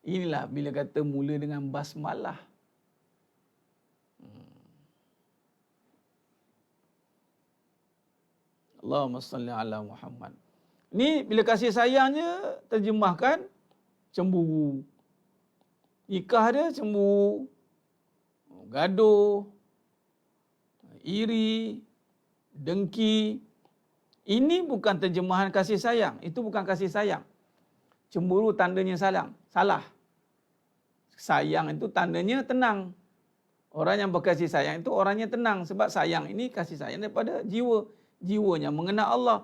Inilah bila kata mula dengan basmalah. Allahumma salli ala Muhammad. Ni bila kasih sayangnya terjemahkan cemburu. Nikah dia cemburu, gaduh, iri, dengki. Ini bukan terjemahan kasih sayang. Itu bukan kasih sayang. Cemburu tandanya salah. Sayang itu tandanya tenang. Orang yang berkasih sayang itu orangnya tenang. Sebab sayang ini kasih sayang daripada jiwa. Jiwanya mengenal Allah.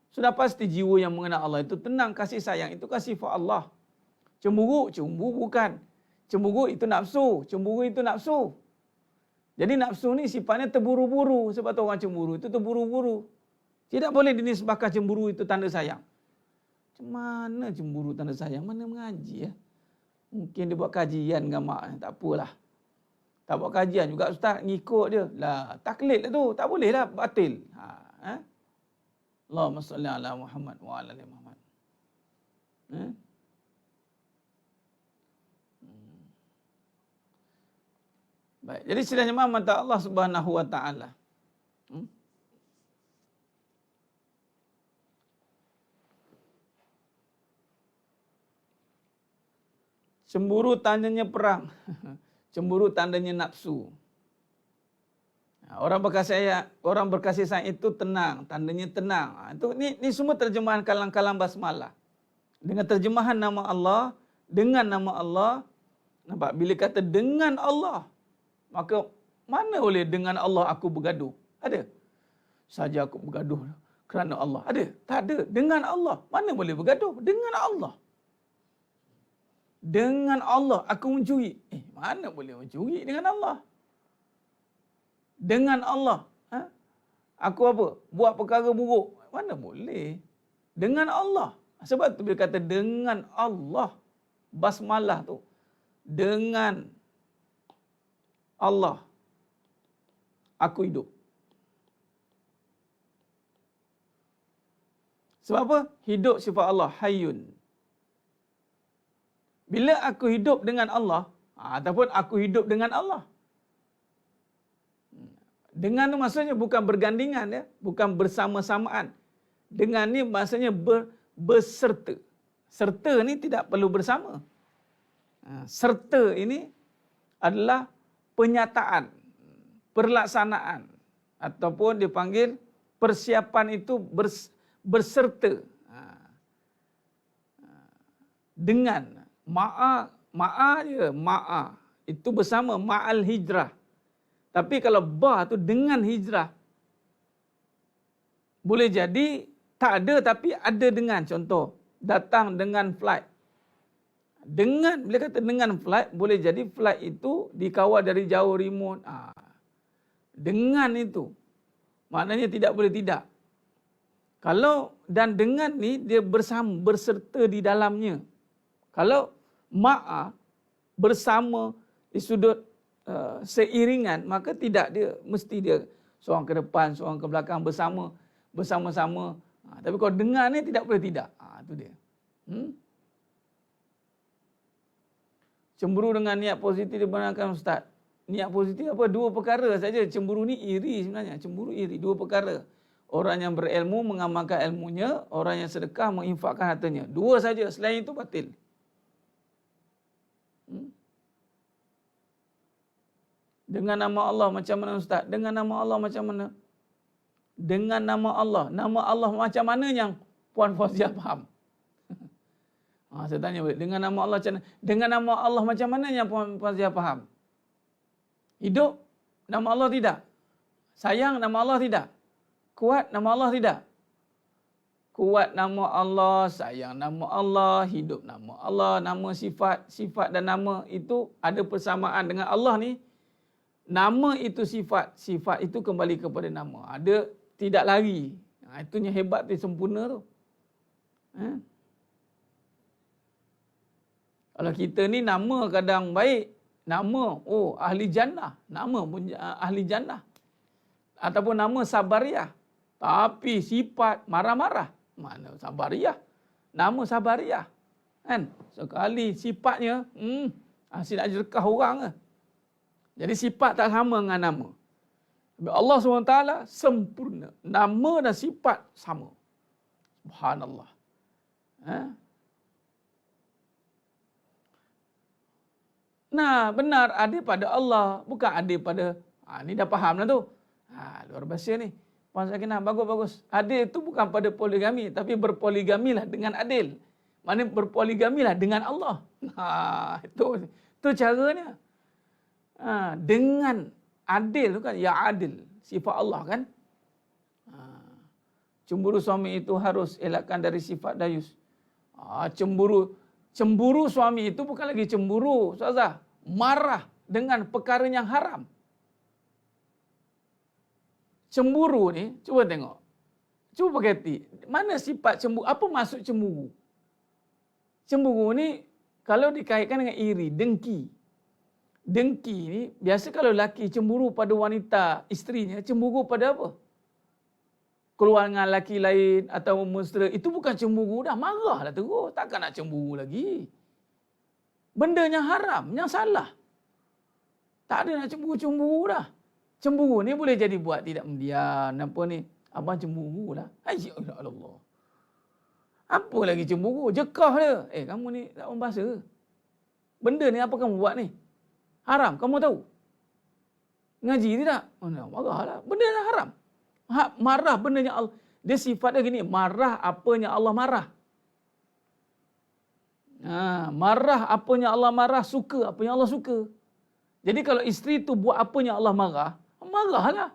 Sudah pasti jiwa yang mengenal Allah itu tenang. Kasih sayang itu kasih sifat Allah. Cemburu bukan. Cemburu itu nafsu. Jadi nafsu ni sifatnya terburu-buru. Sebab tu orang cemburu itu terburu-buru. Tidak boleh dinisbahkan cemburu itu tanda sayang. Macam mana cemburu tanda sayang? Mana mengaji ya? Mungkin dia buat kajian dengan mak. Tak apalah. Tak buat kajian juga ustaz, ngikut je. Lah, taklid lah tu. Tak boleh lah, batil. Allahumma salli ala Muhammad wa ala ali Muhammad. Baik, jadi sidangnya mata Allah Subhanahu wa taala. Cemburu tandanya perang. Cemburu tandanya nafsu. Orang berkasih sayang itu tenang, tandanya tenang. Itu ni semua terjemahan kalam-kalam basmalah. Dengan terjemahan nama Allah, dengan nama Allah. Nampak bila kata dengan Allah, maka mana boleh dengan Allah aku bergaduh? Ada? Saja aku bergaduh kerana Allah. Ada? Tak ada. Dengan Allah, mana boleh bergaduh? Dengan Allah. Dengan Allah aku mencuri. Mana boleh mencuri dengan Allah? Dengan Allah. Aku apa? Buat perkara buruk. mana boleh. Dengan Allah. Sebab tu dia kata dengan Allah. Basmalah tu. Dengan Allah. Aku hidup. Sebab apa? Hidup sifat Allah. Hayyun. Bila aku hidup dengan Allah, ataupun aku hidup dengan Allah. Dengan tu maksudnya bukan bergandingan, ya, bukan bersama-samaan. Dengan ni maksudnya berserta. Serta ni tidak perlu bersama. Serta ini adalah penyataan, perlaksanaan, ataupun dipanggil persiapan itu berserta. Dengan ma'a je, ma'a itu bersama, ma'al hijrah. Tapi kalau ba tu dengan hijrah, boleh jadi tak ada tapi ada dengan. Contoh, datang dengan flight. Dengan, bila kata dengan flight, boleh jadi flight itu dikawal dari jauh remote. Dengan itu, maknanya tidak boleh tidak. Kalau dan dengan ni dia bersama, berserta di dalamnya. Kalau ma'a bersama di sudut seiringan, maka tidak, dia mesti dia seorang ke depan, seorang ke belakang bersama-sama. Tapi kalau dengar ni tidak boleh tidak. Itu dia. Cemburu dengan niat positif dibenarkan Ustaz. Niat positif apa? Dua perkara saja. Cemburu ni iri sebenarnya. Cemburu iri. Dua perkara. Orang yang berilmu mengamalkan ilmunya, orang yang sedekah menginfakkan hartanya. Dua saja. Selain itu batil. Dengan nama Allah macam mana Ustaz? Dengan nama Allah macam mana? Dengan nama Allah. Nama Allah macam mana yang Puan Fauziah faham? Saya tanya balik. Dengan nama Allah macam mana? Dengan nama Allah macam mana yang Puan Fauziah faham? Hidup? Nama Allah tidak. Sayang? Nama Allah tidak. Kuat? Nama Allah tidak. Kuat nama Allah, sayang nama Allah, hidup nama Allah, nama sifat dan nama itu ada persamaan dengan Allah ni. Nama itu sifat itu kembali kepada nama. Ada tidak lari. Itunya hebat tu, sempurna tu. Kalau kita ni nama kadang baik, nama ahli jannah, nama pun ahli jannah. Ataupun nama sabariyah. Tapi sifat marah-marah. Mana sabariyah? Nama sabariyah. Kan? Sekali sifatnya asyik nak jerkah orang ke. Jadi sifat tak sama dengan nama. Allah SWT sempurna. Nama dan sifat sama. Subhanallah. Nah, benar adil pada Allah. Bukan adil pada... ni dah faham lah tu. Luar biasa ni. Puan Sakinah, bagus-bagus. Adil itu bukan pada poligami. Tapi berpoligamilah dengan adil. Maksudnya berpoligamilah dengan Allah. Itu caranya. Dengan adil tu kan, ya adil, sifat Allah kan. Cemburu suami itu harus elakkan dari sifat dayus. Cemburu suami itu bukan lagi cemburu, Ustazah. Marah dengan perkara yang haram. Cemburu ni, cuba tengok. Cuba pakai hati. Mana sifat cemburu? Apa maksud cemburu? Cemburu ni kalau dikaitkan dengan iri, dengki. Dengki ni, biasa kalau lelaki cemburu pada wanita, isterinya, cemburu pada apa? Keluar dengan lelaki lain atau mesra. Itu bukan cemburu dah. Marahlah terus. Takkan nak cemburu lagi. Benda yang haram, yang salah. Tak ada nak cemburu-cemburu dah. Cemburu ni boleh jadi buat tidak mendiam. Apa ni? Abang cemburu lah. Ya Allah. Apa lagi cemburu? Jekah dia. Kamu ni tak orang bahasa. Benda ni apa kamu buat ni? Haram, kamu tahu? Ngaji tidak? Marahlah. Benda yang haram. Marah benda yang Allah. Dia sifatnya gini, marah apanya Allah marah. Marah apanya Allah marah, suka apanya Allah suka. Jadi kalau isteri tu buat apanya Allah marah, marahlah.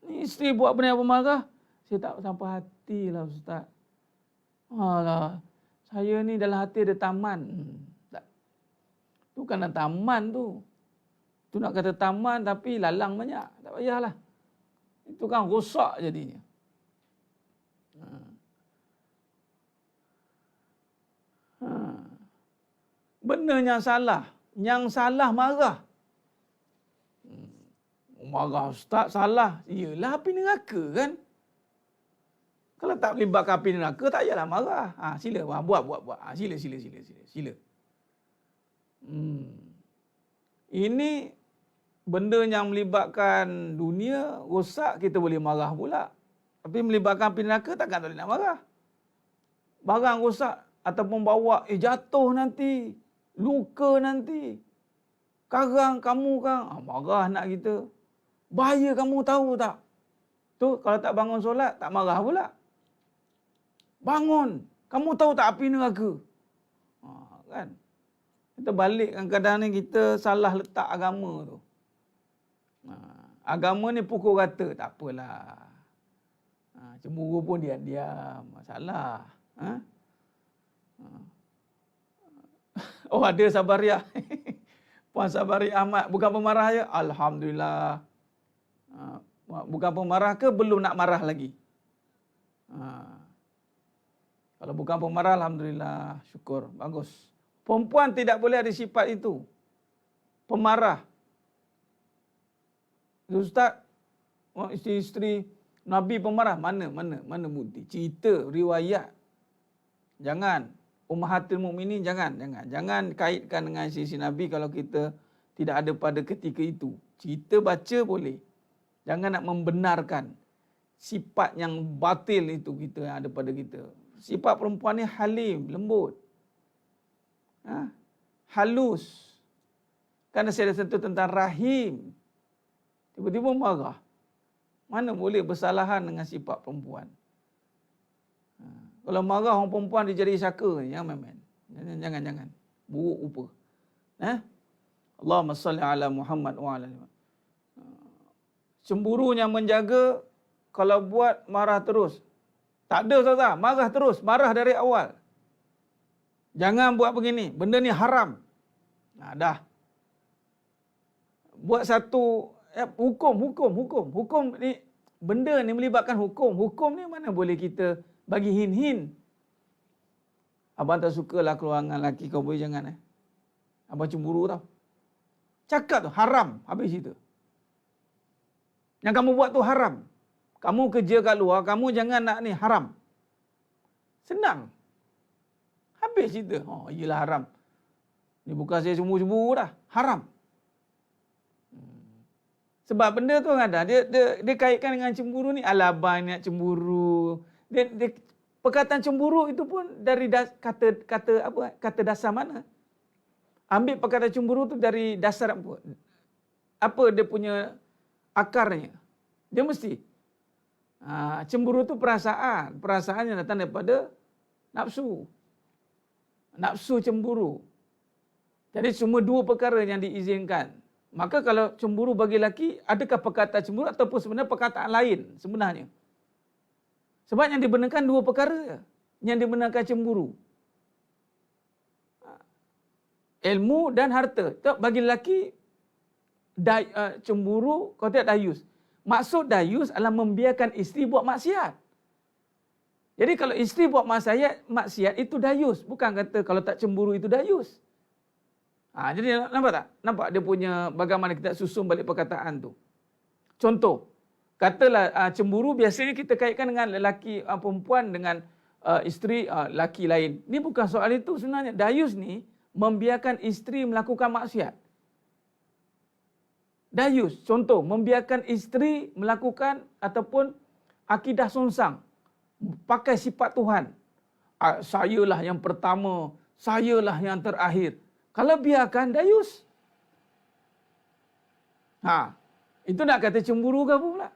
Ni isteri buat benda yang marah, saya tak sampai hati lah Ustaz. Alah, saya ni dalam hati ada taman. Tu kan taman tu. Tu nak kata taman tapi lalang banyak. Tak payahlah. Itu kan rosak jadinya. benda yang salah. Yang salah marah. Marah ustaz salah. Yelah api neraka kan. Kalau tak melibatkan api neraka tak payahlah marah. Sila buat. Sila. Ini benda yang melibatkan dunia rosak kita boleh marah pula. Tapi melibatkan api neraka takkan tak boleh nak marah. Barang rosak ataupun bawa jatuh nanti, luka nanti. Karang kamu kan, marah nak kita. Bahaya kamu tahu tak? Tu kalau tak bangun solat tak marah pula. Bangun. Kamu tahu tak api neraka? Kan? Kita balik kadang-kadang ni kita salah letak agama tu. Agama ni pukul rata, tak apalah. Cemburu pun diam-diam, masalah. Oh ada Sabariah. Puan Sabariah Ahmad, bukan pemarah ya? Alhamdulillah. Bukan pemarah ke belum nak marah lagi? Kalau bukan pemarah, Alhamdulillah, syukur, bagus. Perempuan tidak boleh ada sifat itu. Pemarah. Ustaz, isteri-isteri Nabi pemarah. Mana bukti? Cerita, riwayat. Jangan. Ummahatul Mukminin jangan kaitkan dengan isteri Nabi kalau kita tidak ada pada ketika itu. Cerita baca boleh. Jangan nak membenarkan sifat yang batil itu kita yang ada pada kita. Sifat perempuan ni halim, lembut. Halus. Kerana saya dah sentuh tentang rahim. Tiba-tiba marah. Mana boleh bersalahan dengan sifat perempuan. Kalau marah orang perempuan dia jadi syaka. Jangan. Buruk rupa. Allahumma salli ala Muhammad wa ala alihi. Cemburu yang menjaga kalau buat marah terus. Tak ada Ustazah, marah terus, marah dari awal. Jangan buat begini, benda ni haram. Dah. Buat satu hukum ni, benda ni melibatkan hukum. Hukum ni mana boleh kita bagi hin-hin. Abang tak sukalah keluar dengan lelaki kau, boleh jangan Abang cemburu tau. Cakap tu haram, habis cerita. Yang kamu buat tu haram. Kamu kerja kat luar, kamu jangan nak ni, haram. Senang. Habis cerita. Yelah haram. Ni bukan saya cemburu dah. Haram. Sebab benda tu ada. Dia kaitkan dengan cemburu ni. Alah abang nak cemburu. Perkataan cemburu itu pun dari kata dasar mana? Ambil perkataan cemburu tu dari dasar apa? Apa dia punya akarnya? Dia mesti cemburu tu perasaan. Perasaan yang datang daripada nafsu. Nafsu cemburu. Jadi cuma dua perkara yang diizinkan. Maka kalau cemburu bagi lelaki, adakah perkataan cemburu ataupun sebenarnya perkataan lain sebenarnya? Sebab yang dibenarkan dua perkara yang dibenarkan cemburu. Ilmu dan harta. Bagi lelaki, cemburu, kalau tidak dayus. Maksud dayus adalah membiarkan isteri buat maksiat. Jadi kalau isteri buat maksiat itu dayus. Bukan kata kalau tak cemburu itu dayus. Jadi nampak tak? Nampak dia punya bagaimana kita susun balik perkataan tu. Contoh, katalah cemburu biasanya kita kaitkan dengan lelaki perempuan dengan isteri lelaki lain. Ini bukan soal itu sebenarnya. Dayus ni membiarkan isteri melakukan maksiat. Dayus, contoh, membiarkan isteri melakukan ataupun akidah songsang. Pakai sifat Tuhan. Sayalah yang pertama, sayalah yang terakhir. Kalau biarkan, dayus. Itu nak kata cemburu ke apa pula?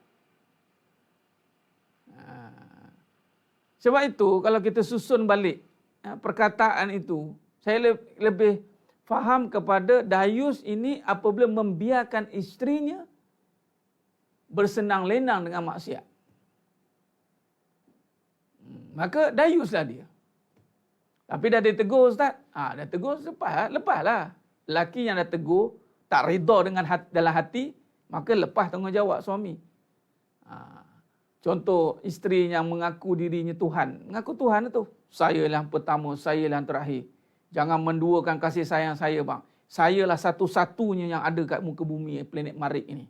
Sebab itu, kalau kita susun balik perkataan itu, saya lebih faham kepada dayus ini apabila membiarkan isterinya bersenang lenang dengan maksiat. Maka dayuslah dia. Tapi dah ditegur Ustaz. Dah tegur, lepaslah. Lelaki yang dah tegur, tak redha dengan dalam hati, maka lepas tanggungjawab suami. Contoh, isteri yang mengaku dirinya Tuhan. Mengaku Tuhan itu. Saya yang pertama, saya yang terakhir. Jangan menduakan kasih sayang saya bang. Sayalah satu-satunya yang ada kat muka bumi planet Marik ini.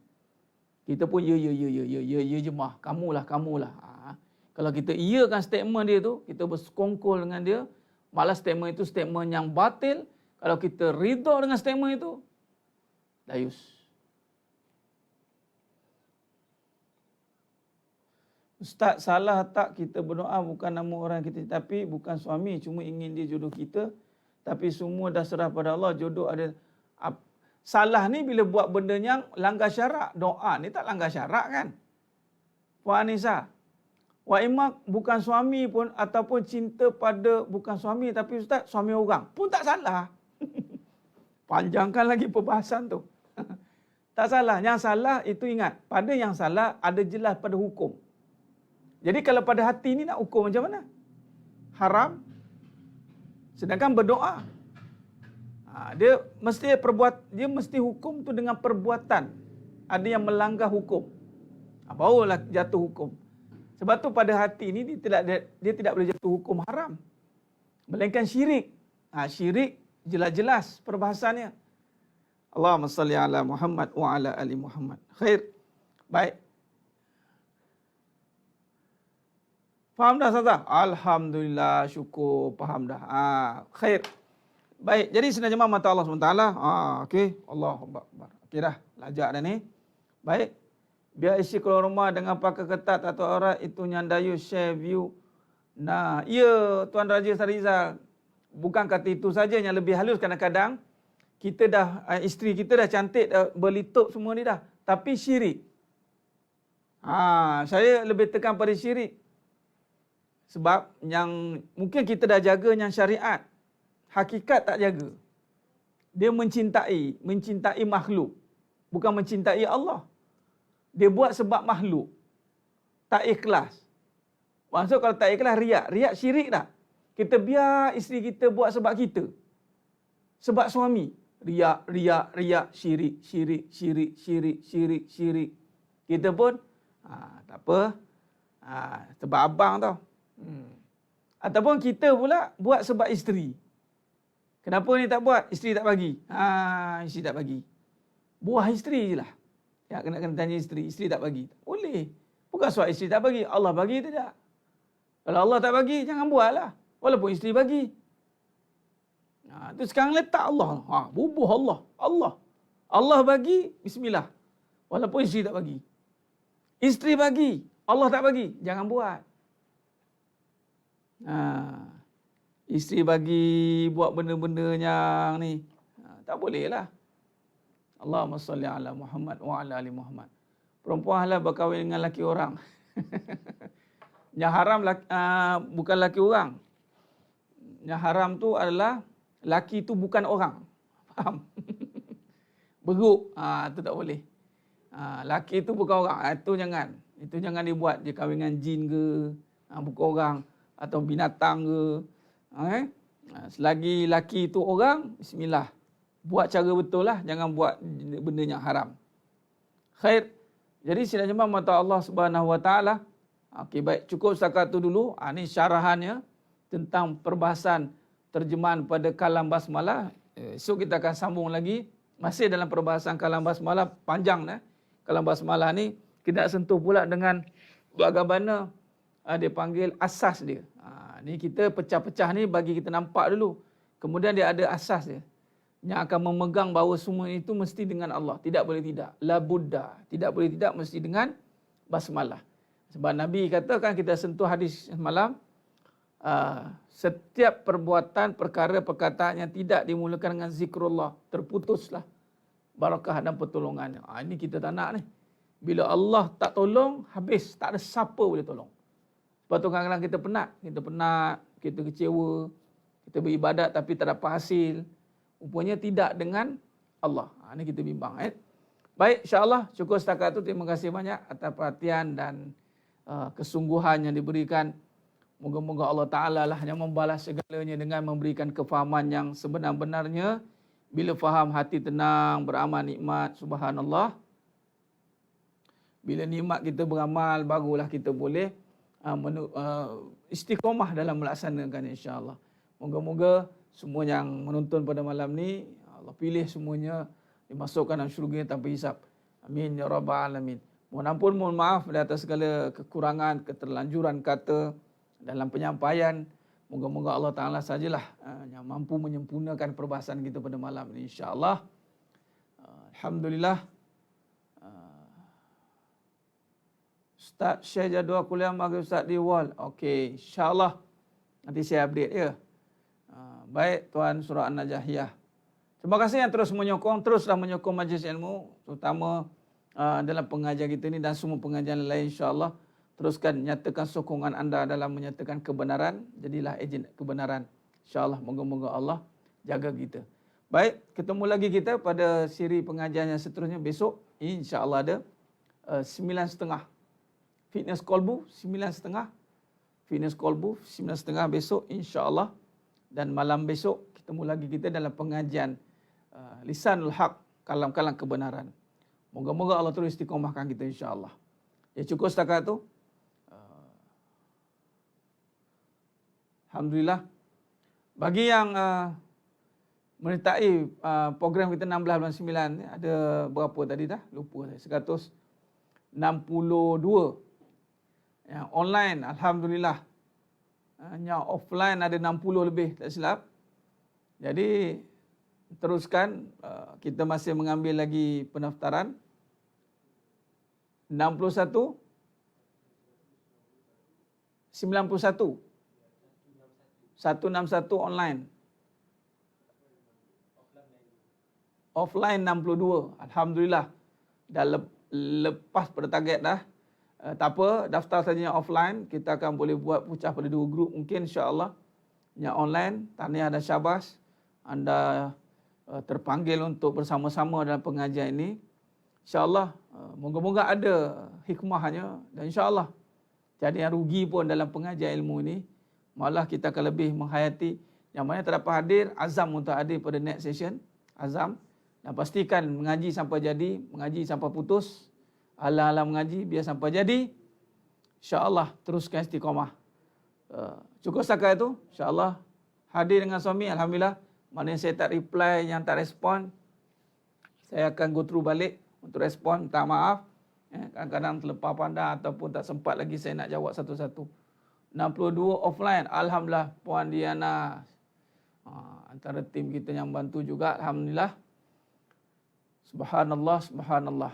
Kita pun ya jemaah. Kamulah. Kalau kita iakan statement dia tu, kita bersekongkol dengan dia, malah statement itu statement yang batil. Kalau kita ridha dengan statement itu, dayus. Ustaz, salah tak kita berdoa bukan nama orang kita, tapi bukan suami, cuma ingin dia jodoh kita, tapi semua dah serah pada Allah, jodoh ada. Salah ni bila buat benda yang langgar syarak. Doa ni tak langgar syarak kan? Puan Anissa. Wa imak bukan suami pun ataupun cinta pada bukan suami tapi ustaz suami orang pun tak salah. Panjangkan lagi perbahasan tu. Tak salah. Yang salah itu ingat, pada yang salah ada jelas pada hukum. Jadi kalau pada hati ni nak hukum macam mana? Haram. Sedangkan berdoa, dia mesti hukum tu dengan perbuatan. Ada yang melanggar hukum. Barulah jatuh hukum. Sebab tu pada hati ni dia tidak boleh jatuh hukum haram. Melainkan syirik. Syirik jelas-jelas perbahasannya. Allahumma salli ala Muhammad wa ala ali Muhammad. Khair. Baik. Faham dah Ustaz? Alhamdulillah, syukur faham dah. Khair. Baik, jadi sedang jemaah mata Allah SWT. Okey. Allahu Akbar. Okey dah, lajak dah ni. Baik. Biar isi keluar rumah dengan pakai ketat atau aurat itu nyandayu share view. Nah, ya Tuan Raja Sarizal. Bukan kata itu saja yang lebih halus, kadang-kadang kita dah isteri kita dah cantik, dah berlitup semua ni dah, tapi syirik. Saya lebih tekan pada syirik. Sebab yang mungkin kita dah jaga yang syariat, hakikat tak jaga. Dia mencintai makhluk, bukan mencintai Allah. Dia buat sebab makhluk. Tak ikhlas. Maksud kalau tak ikhlas, riak. Riak syirik tak? Kita biar isteri kita buat sebab kita. Sebab suami. Riak, syirik. Kita pun, tak apa. Sebab abang tau. Ataupun kita pula buat sebab isteri. Kenapa ni tak buat? Isteri tak bagi. Isteri tak bagi. Buah isteri je lah. Ya, kena tanya isteri. Isteri tak bagi. Tak boleh. Bukan sebab isteri tak bagi. Allah bagi tidak. Kalau Allah tak bagi, jangan buatlah. Walaupun isteri bagi. Tu sekarang letak Allah. Bubuh Allah. Allah bagi, bismillah. Walaupun isteri tak bagi. Isteri bagi, Allah tak bagi, jangan buat. Isteri bagi buat benda-benda yang ni. Tak boleh lah. Allahumma salli ala Muhammad wa ala ali Muhammad. Perempuanlah berkahwin dengan laki orang. Yang haram bukan laki orang. Yang haram tu adalah laki tu bukan orang. Faham? Beruk. Itu tak boleh. Laki tu bukan orang. Itu jangan dibuat. Dia kahwin dengan jin ke, bukan orang, atau binatang ke. Selagi laki tu orang, bismillah. Buat cara betul lah. Jangan buat benda yang haram. Khair. Jadi sidang jemaah mata Allah Subhanahu Wa Taala. Okey, baik. Cukup setakat tu dulu. Ini syarahannya tentang perbahasan terjemahan pada kalam basmalah. Esok kita akan sambung lagi. Masih dalam perbahasan kalam basmalah. Panjang dah. Kalam basmalah ni kita nak sentuh pula dengan bagaimana dia panggil asas dia. Ni kita pecah-pecah ni bagi kita nampak dulu. Kemudian dia ada asas dia. Yang akan memegang bahawa semua itu mesti dengan Allah. Tidak boleh tidak. La Buddha. Tidak boleh tidak, mesti dengan basmalah. Sebab Nabi katakan, kita sentuh hadis semalam, setiap perbuatan, perkara, perkataan yang tidak dimulakan dengan zikrullah, terputuslah barakah dan pertolongannya. Ini kita tak nak ni. Bila Allah tak tolong, habis. Tak ada siapa boleh tolong. Sebab tu kadang-kadang kita penat, kita kecewa, kita beribadat tapi tak dapat hasil. Rupanya tidak dengan Allah. Ini kita bimbang. Baik, insyaAllah cukup setakat itu. Terima kasih banyak atas perhatian dan kesungguhan yang diberikan. Moga-moga Allah Ta'ala lah yang membalas segalanya dengan memberikan kefahaman yang sebenar-benarnya. Bila faham, hati tenang, beramal nikmat. Subhanallah. Bila nikmat kita beramal, barulah kita boleh istiqomah dalam melaksanakan, insyaAllah. Moga-moga semua yang menonton pada malam ni, Allah pilih semuanya dimasukkan dalam syurga tanpa hisap. Amin ya rabbal alamin. Mohon ampun, mohon maaf di atas segala kekurangan, keterlanjuran kata dalam penyampaian. Moga-moga Allah Ta'ala sajalah yang mampu menyempurnakan perbahasan kita pada malam ini, insya-Allah. Alhamdulillah. Ustaz share jadual kuliah maghrib Ustaz di wall. Okey, insya-Allah nanti saya update ya. Baik Tuan Surah An-Najahiyah. Terima kasih yang terus menyokong, teruslah menyokong majlis ilmu, terutama dalam pengajian kita ini dan semua pengajian lain, insya-Allah. Teruskan nyatakan sokongan anda dalam menyatakan kebenaran, jadilah ejen kebenaran. InsyaAllah, moga-moga Allah jaga kita. Baik, ketemu lagi kita pada siri pengajian yang seterusnya besok. InsyaAllah ada 9.30. Fitness Kolbu 9.30. Fitness Kolbu 9.30 besok, insyaAllah. Dan malam besok, ketemu lagi kita dalam pengajian Lisanul Haq, kalam-kalam kebenaran. Moga-moga Allah terus istiqomahkan kita, insyaAllah. Ya, cukup setakat tu. Alhamdulillah. Bagi yang menyertai program kita 16/9 ni, ada berapa tadi dah? Lupa saya. 162. Yang online, alhamdulillah. Yang offline ada 60 lebih, tak silap. Jadi teruskan, kita masih mengambil lagi pendaftaran. 61 91 161 online. Offline 62. Alhamdulillah. Dah lepas pada target dah. Tak apa, daftar saja yang offline. Kita akan boleh buat pecah pada 2 grup mungkin, insya-Allah. Yang online, tahniah dan syabas. Anda terpanggil untuk bersama-sama dalam pengajian ini. InsyaAllah, moga-moga ada hikmahnya. Dan insya-Allah, tiada yang rugi pun dalam pengajian ilmu ini. Malah kita akan lebih menghayati. Yang mana tak dapat hadir, azam untuk hadir pada next session. Azam. Dan pastikan mengaji sampai jadi, mengaji sampai putus. Alang-alang mengaji, biar sampai jadi. InsyaAllah, teruskan istiqamah. Cukup setakat itu. InsyaAllah, hadir dengan suami. Alhamdulillah. Mana yang saya tak reply, yang tak respon, saya akan go through balik untuk respon. Minta maaf. Kadang-kadang terlepas pandang ataupun tak sempat lagi saya nak jawab satu-satu. 62 offline. Alhamdulillah, Puan Diana. Antara tim kita yang bantu juga. Alhamdulillah. Subhanallah, subhanallah.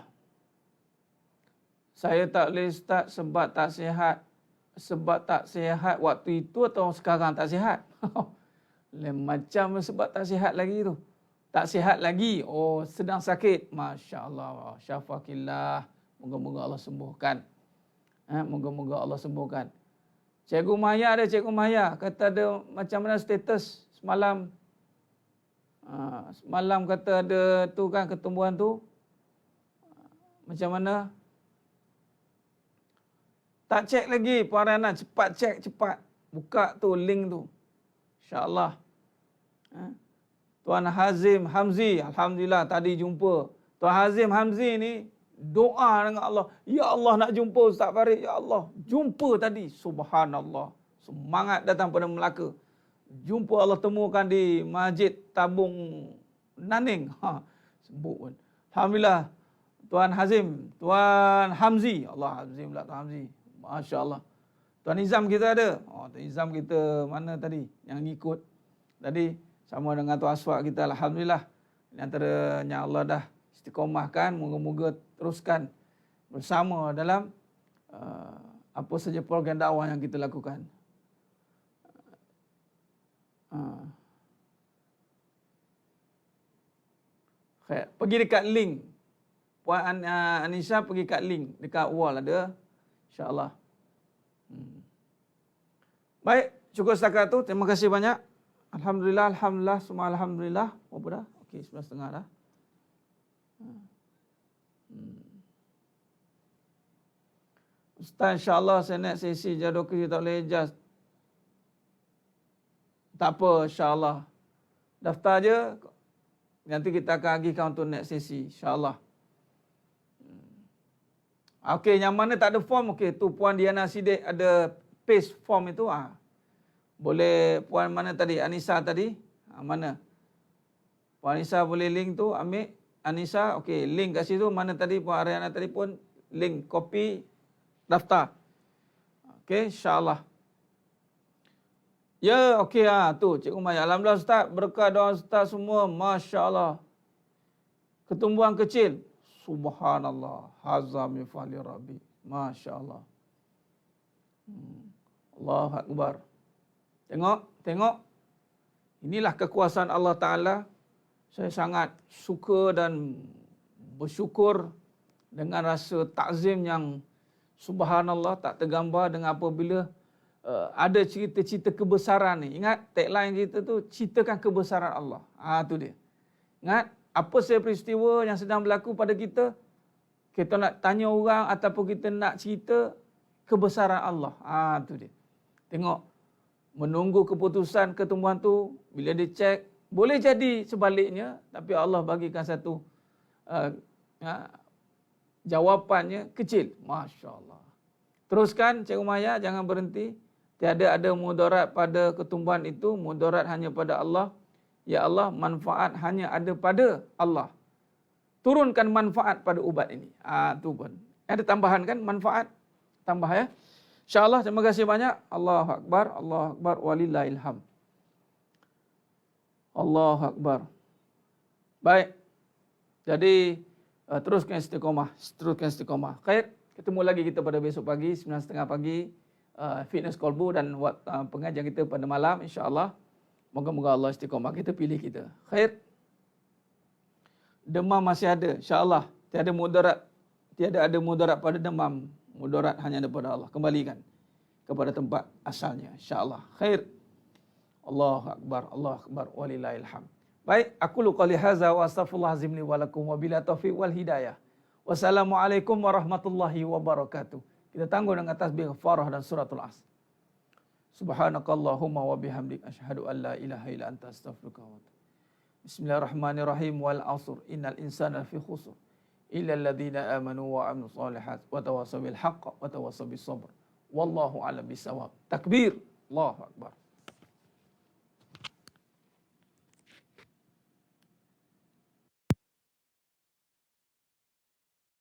Saya tak boleh start sebab tak sihat. Sebab tak sihat waktu itu atau sekarang tak sihat? Macam sebab tak sihat lagi tu. Tak sihat lagi. Oh, sedang sakit. Masya Allah. Syafakillah. Moga-moga Allah sembuhkan. Moga-moga Allah sembuhkan. Cikgu Maya ada, Cikgu Maya. Kata ada macam mana status semalam. Semalam kata ada tu kan ketumbuhan tu. Macam mana? Tak cek lagi Puan Rana. Cepat cek, cepat. Buka tu link tu. InsyaAllah. Tuan Hazim Hamzi. Alhamdulillah tadi jumpa. Tuan Hazim Hamzi ni doa dengan Allah. Ya Allah nak jumpa Ustaz Farid. Ya Allah. Jumpa tadi. Subhanallah. Semangat datang pada Melaka. Jumpa Allah temukan di Masjid Tabung Naning. Sebut pun. Alhamdulillah. Tuan Hazim. Tuan Hamzi. Allah Hazim pula Tuan Hamzi. Masya Allah. Tuan Nizam kita ada. Tuan Nizam kita mana tadi? Yang ngikut. Tadi sama dengan Tuan Aswak kita. Alhamdulillah. Ini antaranya Allah dah istiqomahkan. Moga-moga teruskan bersama dalam apa saja program dakwah yang kita lakukan. Pergi dekat link. Puan Anisha pergi kat link. Dekat wall ada. InsyaAllah. Baik. Cukup setakat tu. Terima kasih banyak. Alhamdulillah. Alhamdulillah. Semua Alhamdulillah. Berapa dah? Okey, 11.30 dah. Ustaz, insyaAllah saya nak sesi jadual kerja tak boleh adjust. Tak apa, insyaAllah. Daftar je. Nanti kita akan agihkan untuk next sesi. InsyaAllah. Okey, yang mana tak ada form, okey. Tu Puan Diana Sidik ada paste form itu. Boleh Puan mana tadi? Anissa tadi. Mana? Puan Anissa boleh link tu ambil. Anissa, okey, link kat situ. Mana tadi Puan Ariana tadi pun link, copy, daftar. Okey, insya-Allah. Ya, okey tu Cikgu Maya. Alhamdulillah Ustaz, berkah doa Ustaz semua, masya-Allah. Ketumbuhan kecil. Subhanallah, hazza min fali rabbi. Masya-Allah. Allahu akbar. Tengok. Inilah kekuasaan Allah Taala. Saya sangat suka dan bersyukur dengan rasa takzim yang subhanallah tak tergambar dengan apabila ada cerita-cerita kebesaran ni. Ingat tagline kita tu, ceritakan kebesaran Allah. Tu dia. Ingat apa sahaja peristiwa yang sedang berlaku pada kita, kita nak tanya orang ataupun kita nak cerita kebesaran Allah. Tu dia. Tengok, menunggu keputusan ketumbuhan tu, bila dia cek, boleh jadi sebaliknya, tapi Allah bagikan satu jawapannya kecil. Masya Allah. Teruskan Cikgu Maya, jangan berhenti. Tiada ada mudarat pada ketumbuhan itu, mudarat hanya pada Allah. Ya Allah, manfaat hanya ada pada Allah. Turunkan manfaat pada ubat ini. Tu pun. Ada tambahan kan, manfaat? Tambah ya. InsyaAllah, terima kasih banyak. Allahu Akbar, Allahu Akbar, walillahilham. Allahu Akbar. Baik. Jadi, teruskan istiqamah. Khair, ketemu lagi kita pada besok pagi, 9.30 pagi, Fitness Kolbu dan pengajian kita pada malam, insya-Allah. Moga-moga Allah istiqamah kita pilih kita. Khair. Demam masih ada, insya-Allah. Tiada ada mudarat pada demam. Mudarat hanya daripada Allah. Kembalikan kepada tempat asalnya, insya-Allah. Khair. Allahu Akbar, walillahilham. Baik, aku qouli hadza wa astaghfirullah azim li wa lakum wa bila taufiq wal hidayah. Wassalamualaikum warahmatullahi wabarakatuh. Kita tangguh dengan tasbih Ghafarah dan suratul Asr. Subhanakallahumma wa bihamdik asyhadu an la ilaha illa anta astaghfiruka wa atubu. Bismillahirrahmanirrahim. Wal 'asr innal insana lafi khusr illa alladhina amanu wa 'amilus solihat wa tawassaw bil haqq wa tawassaw bis sabr. Wallahu a'lam bissawab. Takbir. Allahu akbar.